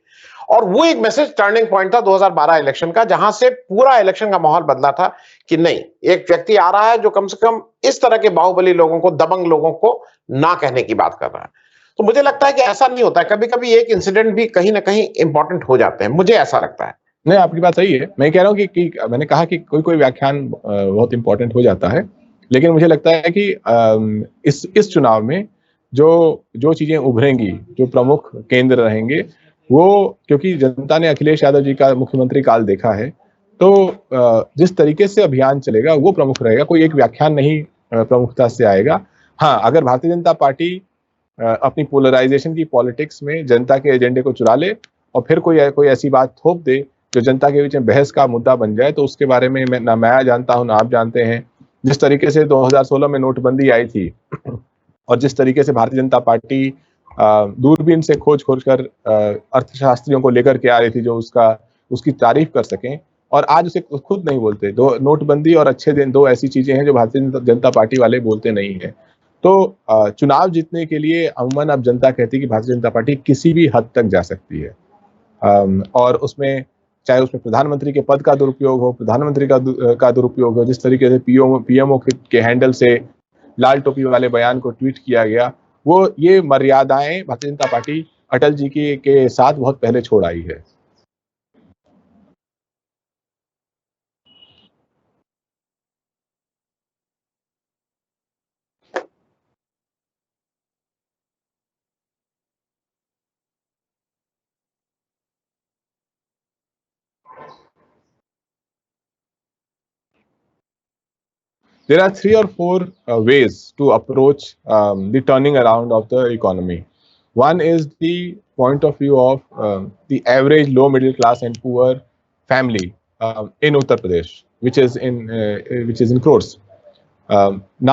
और वो एक मैसेज टर्निंग पॉइंट था 2012 इलेक्शन का, जहां से पूरा इलेक्शन का माहौल बदला था कि नहीं, एक व्यक्ति आ रहा है जो कम से कम इस तरह के बाहुबली लोगों को, दबंग लोगों को ना कहने की बात कर रहा है। तो मुझे लगता है कि ऐसा नहीं होता है, कभी कभी एक इंसिडेंट भी कहीं ना कहीं इंपॉर्टेंट हो जाते हैं, मुझे ऐसा लगता है। नहीं, आपकी बात सही है। मैं कह रहा हूँ कि मैंने कहा कि कोई व्याख्यान बहुत इंपॉर्टेंट हो जाता है, लेकिन मुझे लगता है कि इस चुनाव में जो चीजें उभरेंगी, जो प्रमुख केंद्र रहेंगे, वो, क्योंकि जनता ने अखिलेश यादव जी का मुख्यमंत्री काल देखा है, तो जिस तरीके से अभियान चलेगा वो प्रमुख रहेगा। कोई एक व्याख्यान नहीं प्रमुखता से आएगा। हाँ, अगर भारतीय जनता पार्टी अपनी पोलराइजेशन की पॉलिटिक्स में जनता के एजेंडे को चुरा ले और फिर कोई ऐसी बात थोप दे जो जनता के बीच में बहस का मुद्दा बन जाए, तो उसके बारे में ना मैं जानता हूं ना आप जानते हैं। जिस तरीके से 2016 में नोटबंदी आई थी और जिस तरीके से भारतीय जनता पार्टी दूरबीन से खोज कर अर्थशास्त्रियों को लेकर के आ रही थी जो उसकी तारीफ कर सकें, और आज उसे खुद नहीं बोलते। दो नोटबंदी और अच्छे दिन दो ऐसी चीजें हैं जो भारतीय जनता पार्टी वाले बोलते नहीं है। तो चुनाव जीतने के लिए अमूमन अब जनता कहती है कि भारतीय जनता पार्टी किसी भी हद तक जा सकती है, और उसमें चाहे उसमें प्रधानमंत्री के पद का दुरुपयोग हो, प्रधानमंत्री का दुरुपयोग हो, जिस तरीके से पीएमओ के हैंडल से लाल टोपी वाले बयान को ट्वीट किया गया, ये मर्यादाएं भारतीय जनता पार्टी अटल जी के साथ बहुत पहले छोड़ आई है। There are 3 or 4 ways to approach the turning around of the economy. One is the point of view of the average low middle class and poor family in Uttar Pradesh, which is in crores.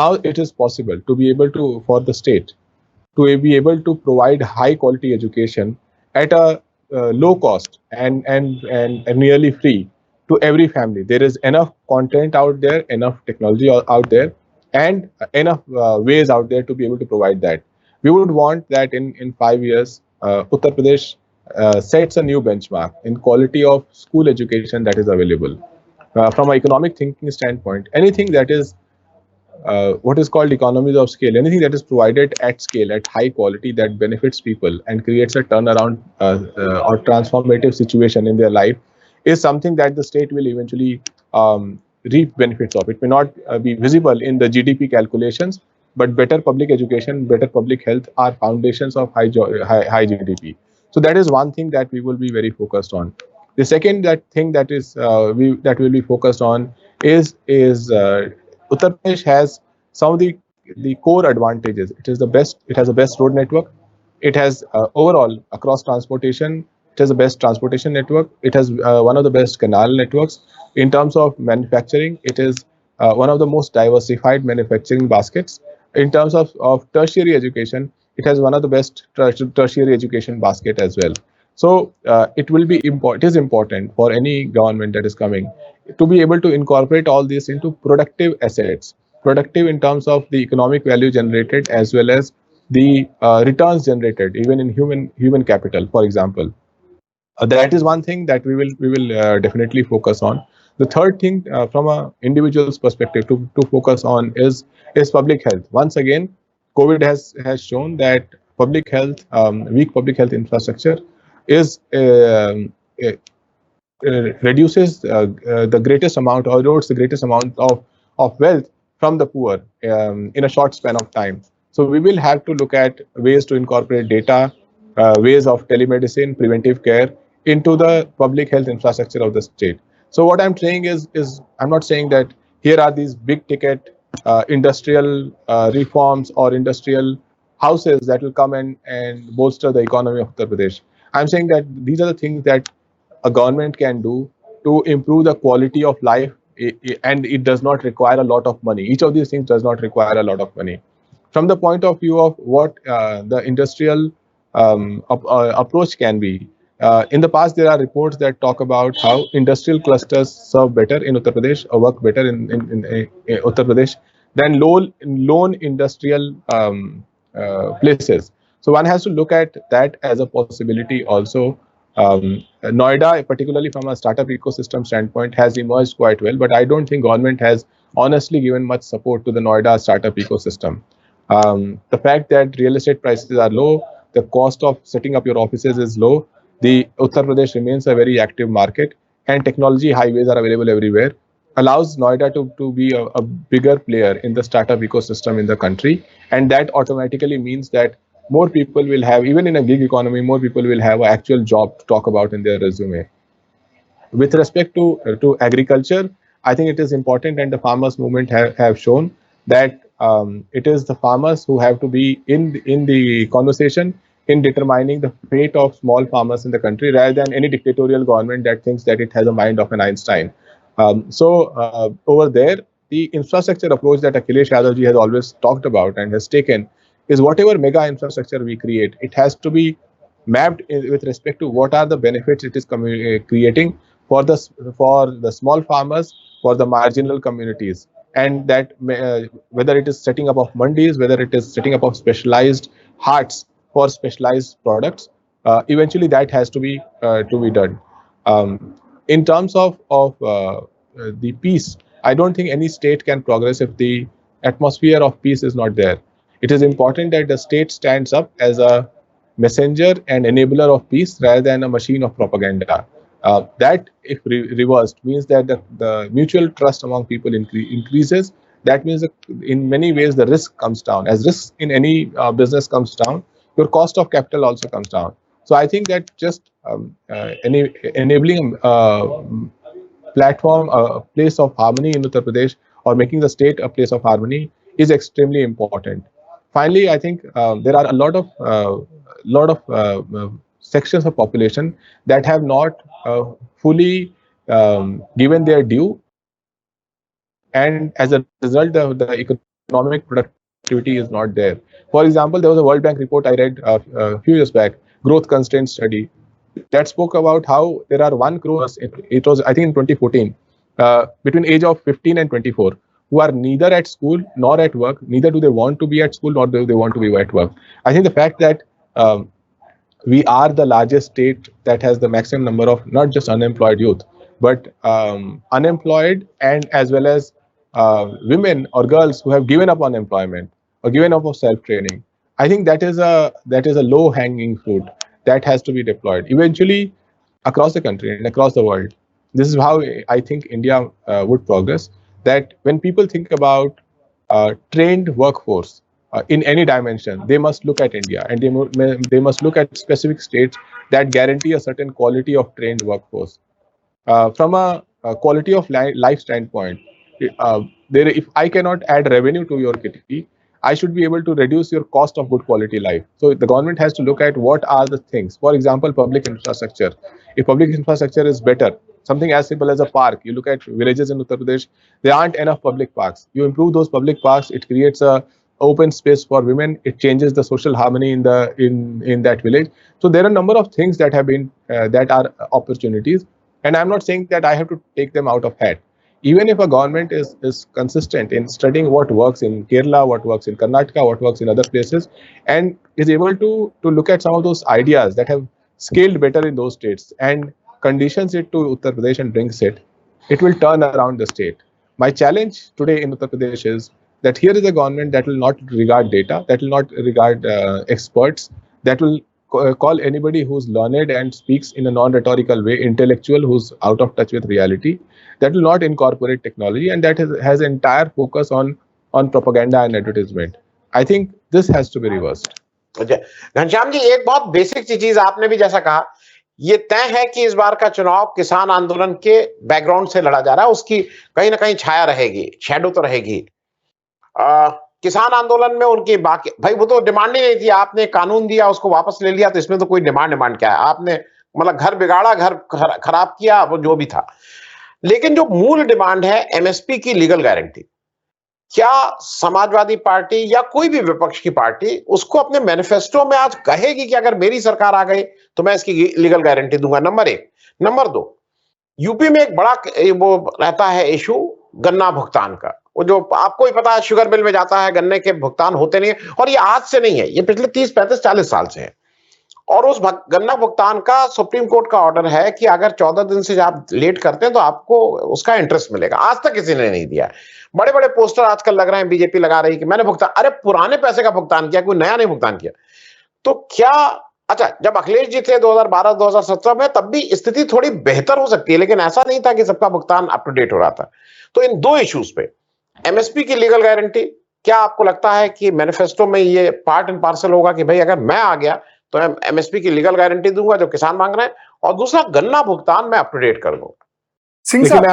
Now it is possible to be able to, for the state, to be able to provide high quality education at a low cost and nearly free to every family. There is enough content out there, enough technology out there, and enough ways out there to be able to provide that. We would want that in 5 years, Uttar Pradesh sets a new benchmark in quality of school education that is available. From an economic thinking standpoint, anything that is what is called economies of scale, anything that is provided at scale, at high quality, that benefits people and creates a turnaround or transformative situation in their life, is something that the state will eventually reap benefits of. It may not be visible in the GDP calculations, but better public education, better public health are foundations of high GDP. So that is one thing that we will be very focused on. The second thing that we'll be focused on is Uttar Pradesh has some of the core advantages. It has the best road network. It has overall across transportation, it has the best transportation network. It has one of the best canal networks. In terms of manufacturing, it is one of the most diversified manufacturing baskets. In terms of tertiary education, it has one of the best tertiary education basket as well. So it is important for any government that is coming to be able to incorporate all this into productive assets, productive in terms of the economic value generated as well as the returns generated, even in human capital, for example. That is one thing that we will definitely focus on. The third thing, from an individual's perspective, to focus on is public health. Once again, COVID has shown that public health, weak public health infrastructure, is reduces the greatest amount, or erodes the greatest amount of wealth from the poor in a short span of time. So we will have to look at ways to incorporate data, ways of telemedicine, preventive care into the public health infrastructure of the state. So what I'm saying is I'm not saying that here are these big ticket industrial reforms or industrial houses that will come and bolster the economy of Uttar Pradesh. I'm saying that these are the things that a government can do to improve the quality of life, and it does not require a lot of money. Each of these things does not require a lot of money. From the point of view of what the industrial approach can be, in the past there are reports that talk about how industrial clusters serve better in Uttar Pradesh or work better in Uttar Pradesh than lone industrial places. So one has to look at that as a possibility also. Noida, particularly from a startup ecosystem standpoint, has emerged quite well, but I don't think government has honestly given much support to the Noida startup ecosystem. The fact that real estate prices are low, the cost of setting up your offices is low, the Uttar Pradesh remains a very active market, and technology highways are available everywhere, allows Noida to be a bigger player in the startup ecosystem in the country, and that automatically means that more people will have, even in a gig economy, more people will have an actual job to talk about in their resume. With respect to agriculture, I think it is important, and the farmers movement have shown that it is the farmers who have to be in the conversation, in determining the fate of small farmers in the country rather than any dictatorial government that thinks that it has a mind of an Einstein. Over there, the infrastructure approach that Akhilesh Yadav ji has always talked about and has taken is whatever mega infrastructure we create, it has to be mapped with respect to what are the benefits it is creating for the small farmers, for the marginal communities, and that whether it is setting up of mandis, whether it is setting up of specialized hearts for specialized products, eventually that has to be done. In terms of the peace, I don't think any state can progress if the atmosphere of peace is not there. It is important that the state stands up as a messenger and enabler of peace rather than a machine of propaganda. That, if reversed, means that the mutual trust among people increases. That means that in many ways the risk comes down. As risk in any business comes down, your cost of capital also comes down. So I think that just enabling platform, a place of harmony in Uttar Pradesh, or making the state a place of harmony is extremely important. Finally, I think there are a lot of sections of population that have not fully given their due, and as a result, the economic productivity is not there. For example, there was a World Bank report I read a few years back, growth constraint study, that spoke about how there are 1 crore, it was I think in 2014, between age of 15 and 24, who are neither at school nor at work, neither do they want to be at school nor do they want to be at work. I think the fact that we are the largest state that has the maximum number of not just unemployed youth, but unemployed and as well as women or girls who have given up on employment or given up of self-training. I think that is a low-hanging fruit that has to be deployed eventually across the country and across the world. This is how I think India would progress. That when people think about trained workforce in any dimension, they must look at India, and they must look at specific states that guarantee a certain quality of trained workforce. From a quality of life standpoint, if I cannot add revenue to your kitty, I should be able to reduce your cost of good quality life. So the government has to look at what are the things. For example, public infrastructure. If public infrastructure is better, something as simple as a park. You look at villages in Uttar Pradesh, there aren't enough public parks. You improve those public parks, it creates a open space for women. It changes the social harmony in that village. So there are a number of things that have been that are opportunities, and I'm not saying that I have to take them out of hat. Even if a government is consistent in studying what works in Kerala, what works in Karnataka, what works in other places, and is able to look at some of those ideas that have scaled better in those states and conditions it to Uttar Pradesh and brings it, it will turn around the state. My challenge today in Uttar Pradesh is that here is a government that will not regard data, that will not regard experts, that will call anybody who's learned and speaks in a non-rhetorical way, intellectual, who's out of touch with reality, that will not incorporate technology, and that has entire focus on propaganda and advertisement. I think this has to be reversed. Ghanshyam ji, एक बहुत basic चीज आपने भी जैसा कहा, ये तय है कि इस बार का चुनाव किसान आंदोलन के बैकग्राउंड से लड़ा जा रहा है, उसकी कहीं ना कहीं छाया रहेगी, शैडो तो रहेगी। किसान आंदोलन में उनकी बाकी भाई वो तो डिमांड ही नहीं थी, आपने कानून दिया उसको वापस ले लिया, तो इसमें तो कोई डिमांड क्या है? आपने मतलब घर बिगाड़ा, घर खराब किया, वो जो भी था। लेकिन जो मूल डिमांड है एमएसपी की लीगल गारंटी, क्या समाजवादी पार्टी या कोई भी विपक्ष की पार्टी उसको अपने मैनिफेस्टो में आज कहेगी कि अगर मेरी सरकार आ गई तो मैं इसकी लीगल गारंटी दूंगा? नंबर 1। नंबर 2, यूपी में एक बड़ा वो रहता है इशू गन्ना भुगतान का, वो जो आपको ही पता है, शुगर मिल में जाता है, गन्ने के भुगतान होते नहीं है, और ये आज से नहीं है, ये पिछले 30, 35, 40 साल से है। और उस गन्ना भुगतान का सुप्रीम कोर्ट का ऑर्डर है कि अगर 14 दिन से आप लेट करते हैं तो आपको उसका इंटरेस्ट मिलेगा। आज तक किसी ने नहीं दिया। बड़े बड़े पोस्टर आजकल लग रहे हैं, बीजेपी लगा रही है कि मैंने भुगतान, अरे पुराने पैसे का भुगतान किया, कोई नया नहीं भुगतान किया। तो क्या, अच्छा, जब अखिलेश जी थे 2012, 2017 में, तब भी स्थिति थोड़ी बेहतर हो सकती है, लेकिन ऐसा नहीं था कि सबका भुगतान अप टू डेट हो रहा था। तो इन दो इश्यूज पे एमएसपी की लीगल गारंटी, क्या आपको लगता है कि मैनिफेस्टो में ये पार्ट एंड पार्सल होगा कि भाई अगर मैं आ गया तो एमएसपी की लीगल गारंटी दूंगा जो किसान मांग रहे हैं, और दूसरा गन्ना भुगतान मैं अप टू डेट कर दूंगा? सिंह साहब,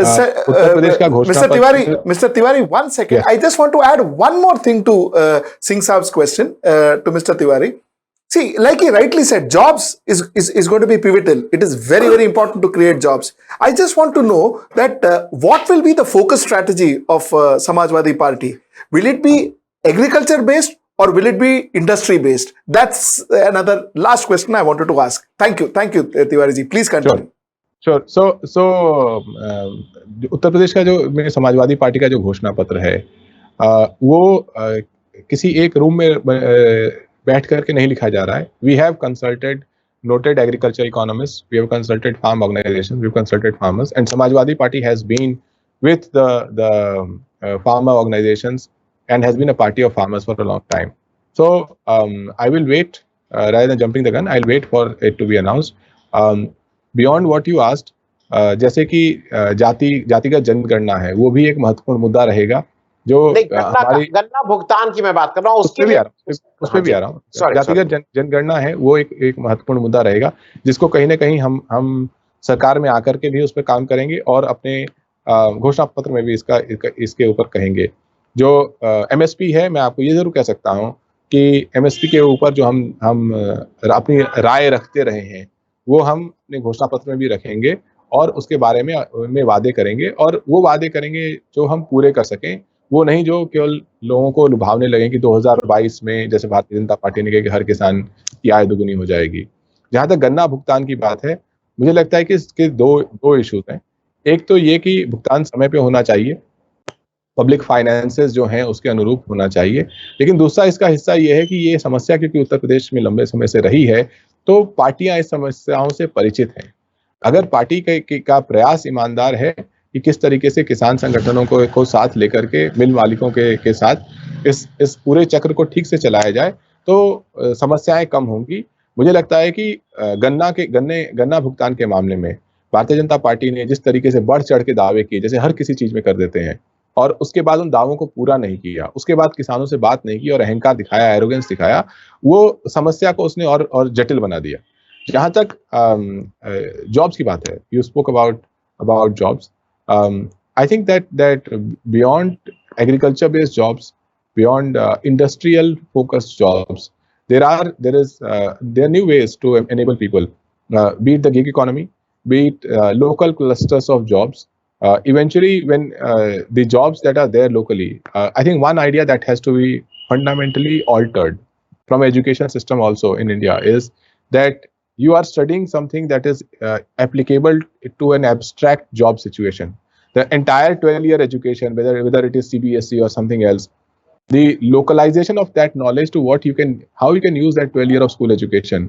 उत्तर प्रदेश का घोषणा Mr. Tiwari, पत्र। Mr. Tiwari, 1 second. Yes. I just want to add one more thing to Singh Saab's question to Mr. Tiwari. See, like he rightly said, jobs is going to be pivotal. It is very, very important to create jobs. I just want to know that what will be the focus strategy of Samajwadi Party? Will it be agriculture based or will it be industry based? That's another last question I wanted to ask. Thank you, Tiwari ji. Please continue. Sure so Uttar Pradesh का जो मेरे Samajwadi party का जो घोषणा पत्र है वो किसी एक रूम में बैठ करके नहीं लिखा जा रहा है. We have consulted noted agriculture economists, we have consulted farm organizations, we have consulted farmers, and Samajwadi Party has been with the farmer organizations and has been a party of farmers for a long time. So I will wait, rather than jumping the gun, I'll wait for it to be announced. Beyond what you asked, जैसे कि जातिगत जनगणना है, वो भी एक महत्वपूर्ण मुद्दा रहेगा जो हमारी गन्ना भुगतान की मैं बात कर रहा हूँ, उस पे भी आ रहा हूँ. जातिगत जनगणना है, वो एक महत्वपूर्ण मुद्दा रहेगा जिसको कहीं ना कहीं हम सरकार में आकर के भी उस पर काम करेंगे और अपने घोषणा पत्र में भी इसके ऊपर कहेंगे. जो एमएसपी है, मैं आपको ये जरूर कह सकता हूँ कि एमएसपी के ऊपर जो हम अपनी राय रखते रहे हैं वो हम अपने घोषणा पत्र में भी रखेंगे और उसके बारे में वादे करेंगे, और वो वादे करेंगे जो हम पूरे कर सकें, वो नहीं जो केवल लोगों को लुभावने लगे कि 2022 में जैसे भारतीय जनता पार्टी ने कहा कि हर किसान की आय दुगुनी हो जाएगी. जहां तक गन्ना भुगतान की बात है, मुझे लगता है कि इसके दो इश्यूज हैं. एक तो ये कि भुगतान समय पे होना चाहिए, पब्लिक फाइनेंसेस जो हैं उसके अनुरूप होना चाहिए, लेकिन दूसरा इसका हिस्सा ये है कि ये समस्या क्योंकि उत्तर प्रदेश में लंबे समय से रही है तो पार्टियां इस समस्याओं से परिचित हैं. अगर पार्टी का प्रयास ईमानदार है कि किस तरीके से किसान संगठनों को साथ लेकर के मिल मालिकों के साथ इस पूरे चक्र को ठीक से चलाया जाए तो समस्याएं कम होंगी. मुझे लगता है कि गन्ना भुगतान के मामले में भारतीय जनता पार्टी ने जिस तरीके से बढ़ चढ़ के दावे किए, जैसे हर किसी चीज में कर देते हैं, और उसके बाद उन दावों को पूरा नहीं किया, उसके बाद किसानों से बात नहीं की और अहंकार दिखाया, एरोगेंस दिखाया, वो समस्या को उसने और जटिल बना दिया. जहां तक जॉब्स की बात है, you spoke about jobs. I think that beyond agriculture-based jobs, beyond industrial-focused jobs, there are new ways to enable people, be it the gig economy, be it local clusters of jobs. Eventually, when the jobs that are there locally, I think one idea that has to be fundamentally altered from education system also in India is that you are studying something that is applicable to an abstract job situation. The entire 12-year education, whether it is CBSE or something else, the localization of that knowledge to how you can use that 12 year of school education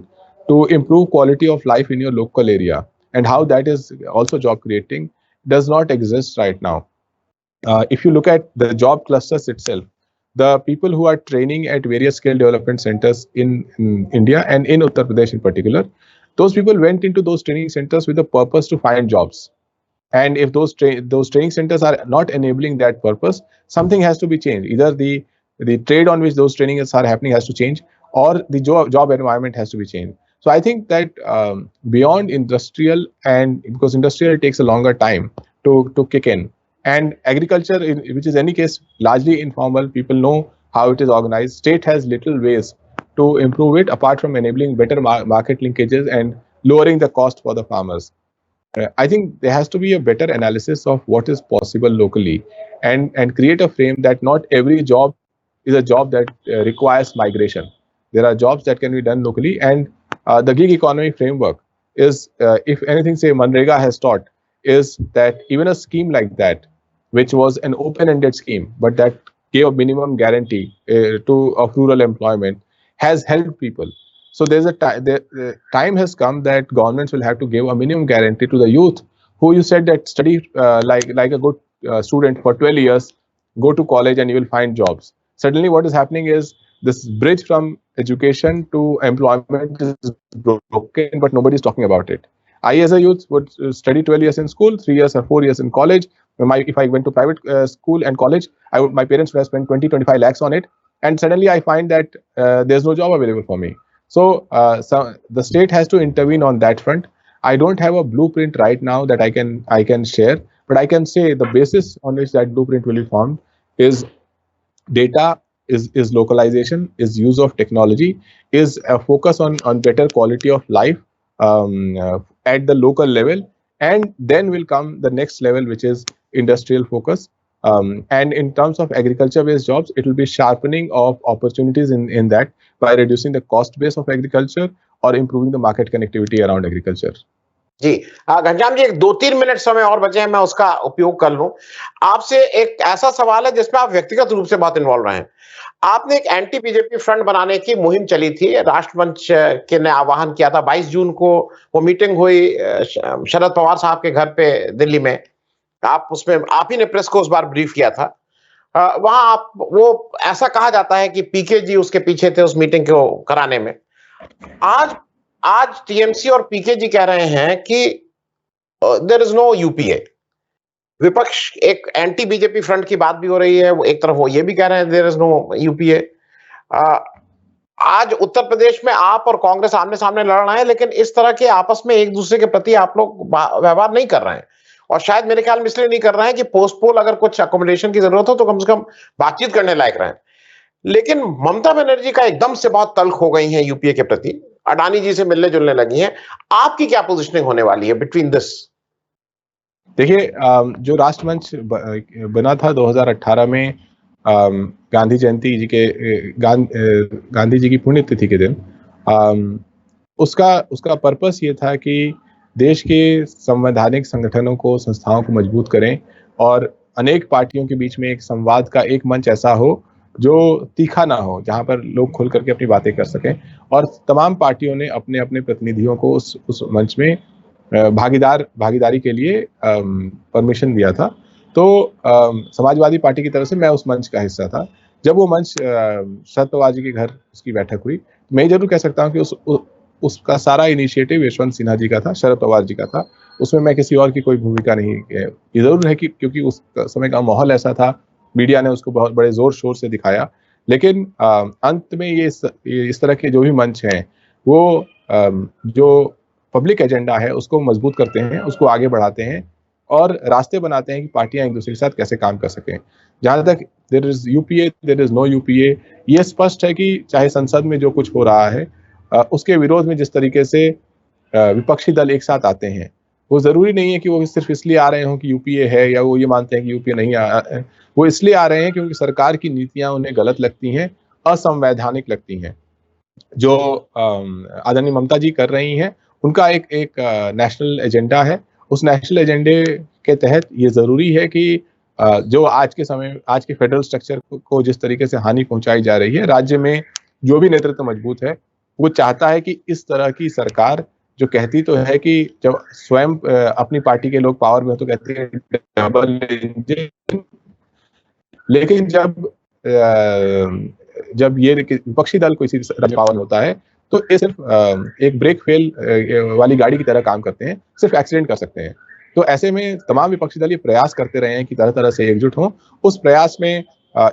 to improve quality of life in your local area, and how that is also job creating, does not exist right now. If you look at the job clusters itself, the people who are training at various skill development centers in India and in Uttar Pradesh in particular, those people went into those training centers with the purpose to find jobs. And if those training centers are not enabling that purpose, something has to be changed. Either the trade on which those trainings are happening has to change, or the job environment has to be changed. So I think that beyond industrial, and because industrial takes a longer time to kick in, and agriculture, which is in any case largely informal, people know how it is organized. State has little ways to improve it apart from enabling better market linkages and lowering the cost for the farmers. I think there has to be a better analysis of what is possible locally, and create a frame that not every job is a job that requires migration. There are jobs that can be done locally, and the gig economy framework is, if anything, say Manrega has taught, is that even a scheme like that, which was an open-ended scheme, but that gave a minimum guarantee of rural employment, has helped people. So there's the time has come that governments will have to give a minimum guarantee to the youth who you said that study like a good student for 12 years, go to college and you will find jobs. Suddenly what is happening is this bridge from education to employment is broken, but nobody is talking about it. I as a youth would study 12 years in school, 3 years or 4 years in college. If I went to private school and college, my parents would have spent 20-25 lakhs on it, and suddenly I find that there's no job available for me. So the state has to intervene on that front. I don't have a blueprint right now that I can share, But I can say the basis on which that blueprint will be formed is data, is localization, is use of technology, is a focus on better quality of life at the local level, and then will come the next level, which is industrial focus. And in terms of agriculture-based jobs, it will be sharpening of opportunities in that by reducing the cost base of agriculture or improving the market connectivity around agriculture. जी घनश्याम जी, एक 2-3 minute समय और बचे हैं, मैं उसका उपयोग कर लूं। आपसे एक ऐसा सवाल है जिसमें आप व्यक्तिगत रूप से बहुत इन्वॉल्व रहे हैं। आपने एक एंटी बीजेपी फ्रंट बनाने की मुहिम चली थी, राष्ट्रमंच के ने आह्वान किया था। 22 जून को वो मीटिंग हुई शरद पवार साहब के घर पे दिल्ली में। आप ही ने प्रेस को उस बार ब्रीफ किया था। वहां आप वो ऐसा कहा जाता है कि पीके जी उसके पीछे थे उस मीटिंग को कराने में। आज टीएमसी और पीके जी कह रहे हैं कि देयर इज नो यूपीए। विपक्ष एक एंटी बीजेपी फ्रंट की बात भी हो रही है, वो एक तरफ वो ये भी कह रहे हैं देयर इज नो यूपीए। आज उत्तर प्रदेश में आप और कांग्रेस आमने सामने लड़ रहे हैं, लेकिन इस तरह के आपस में एक दूसरे के प्रति आप लोग व्यवहार नहीं कर रहे हैं, और शायद मेरे ख्याल में इसलिए नहीं कर रहे हैं कि पोस्ट पोल अगर कुछ अकोमोडेशन की जरूरत हो तो कम से कम बातचीत करने लायक रहे। लेकिन ममता बनर्जी का एकदम से बहुत तल्ख हो गई है यूपीए के प्रति, अडानी जी से मिलने जुलने लगी हैं। आपकी क्या पोजिशनिंग होने वाली है बिटवीन दिस? देखिए, जो राष्ट्रमंच बना था 2018 में गांधी जयंती जी के गांधी जी की पुण्यतिथि के दिन, उसका पर्पस ये था कि देश के संवैधानिक संगठनों को, संस्थाओं को मजबूत करें और अनेक पार्टियों के बीच में एक संवाद का एक मंच ऐसा हो जो तीखा ना हो, जहां पर लोग खुल करके अपनी बातें कर सकें। और तमाम पार्टियों ने अपने अपने प्रतिनिधियों को उस मंच में भागीदारी के लिए परमिशन दिया था। तो समाजवादी पार्टी की तरफ से मैं उस मंच का हिस्सा था। जब वो मंच शरद पवार जी के घर उसकी बैठक हुई, मैं जरूर कह सकता हूँ कि उसका सारा इनिशिएटिव यशवंत सिन्हा जी का था, शरद पवार जी का था। उसमें मैं किसी और की कोई भूमिका नहीं है। ये जरूर है कि क्योंकि उस समय का माहौल ऐसा था, मीडिया ने उसको बहुत बड़े जोर शोर से दिखाया, लेकिन अंत में ये इस तरह के जो भी मंच हैं वो जो पब्लिक एजेंडा है उसको मजबूत करते हैं, उसको आगे बढ़ाते हैं और रास्ते बनाते हैं कि पार्टियां एक दूसरे के साथ कैसे काम कर सकें। जहां तक there is UPA, there is no UPA, ये स्पष्ट है कि चाहे संसद में जो कुछ हो रहा है उसके विरोध में जिस तरीके से विपक्षी दल एक साथ आते हैं, वो जरूरी नहीं है कि वो सिर्फ इसलिए आ रहे हों कि यूपीए है या वो ये मानते हैं कि यूपीए नहीं वो इसलिए आ रहे हैं क्योंकि सरकार की नीतियां उन्हें गलत लगती हैं, असंवैधानिक लगती हैं। जो आदरणीय ममता जी कर रही हैं, उनका एक नेशनल एजेंडा है। उस नेशनल एजेंडे के तहत ये जरूरी है कि जो आज के फेडरल स्ट्रक्चर को जिस तरीके से हानि पहुंचाई जा रही है, राज्य में जो भी नेतृत्व मजबूत है वो चाहता है कि इस तरह की सरकार जो कहती तो है कि जब स्वयं अपनी पार्टी के लोग पावर में तो कहते हैं डबल इंजन, लेकिन जब ये विपक्षी दल कोई राज्य पावर में होता है तो ये सिर्फ एक ब्रेक फेल वाली गाड़ी की तरह काम करते हैं, सिर्फ एक्सीडेंट कर सकते हैं। तो ऐसे में तमाम विपक्षी दल ये प्रयास करते रहे हैं कि तरह तरह से एकजुट हों। उस प्रयास में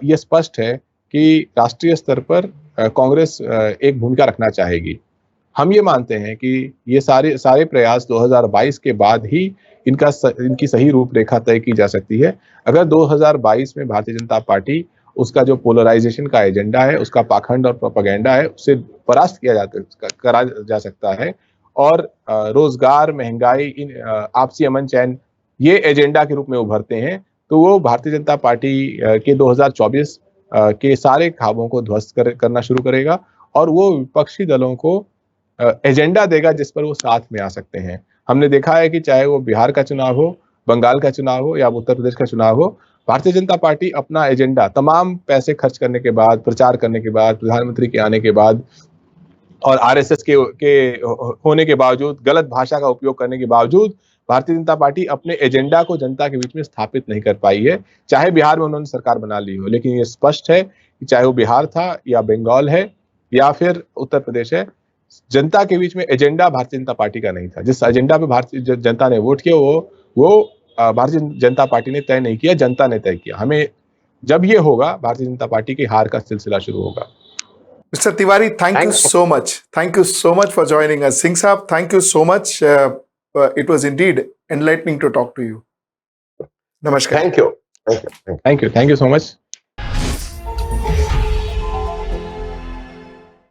ये स्पष्ट है कि राष्ट्रीय स्तर पर कांग्रेस एक भूमिका रखना चाहेगी। हम ये मानते हैं कि ये सारे प्रयास 2022 के बाद ही इनकी सही रूपरेखा तय की जा सकती है। अगर 2022 में भारतीय जनता पार्टी उसका जो पोलराइजेशन का एजेंडा है, उसका पाखंड और प्रोपेगेंडा है, उससे परास्त करा जा सकता है और रोजगार, महंगाई, आपसी अमन चैन ये एजेंडा के रूप में उभरते हैं, तो वो भारतीय जनता पार्टी के 2024 के सारे ख्वाबों को ध्वस्त करना शुरू करेगा और वो विपक्षी दलों को एजेंडा देगा जिस पर वो साथ में आ सकते हैं। हमने देखा है कि चाहे वो बिहार का चुनाव हो, बंगाल का चुनाव हो या उत्तर प्रदेश का चुनाव हो, भारतीय जनता पार्टी अपना एजेंडा तमाम पैसे खर्च करने के बाद, प्रचार करने के बाद, प्रधानमंत्री के आने के बाद और आरएसएस के होने के बावजूद, गलत भाषा का उपयोग करने के बावजूद भारतीय जनता पार्टी अपने एजेंडा को जनता के बीच में स्थापित नहीं कर पाई है। चाहे बिहार में उन्होंने सरकार बना ली हो, लेकिन ये स्पष्ट है कि चाहे वो बिहार था या बंगाल है या फिर उत्तर प्रदेश है, जनता के बीच में एजेंडा भारतीय जनता पार्टी का नहीं था। जिस एजेंडा पे भारतीय जनता ने वोट किया वो भारतीय जनता पार्टी ने तय नहीं किया, जनता ने तय किया। हमें जब ये होगा, भारतीय जनता पार्टी की हार का सिलसिला शुरू होगा। Mr. Tiwari, thank you so much. Thank you so much for joining us. Singh Saab, thank you so much. It was indeed enlightening to talk to you. Namaskar. Thank you. Thank you. Thank you. Thank you so much.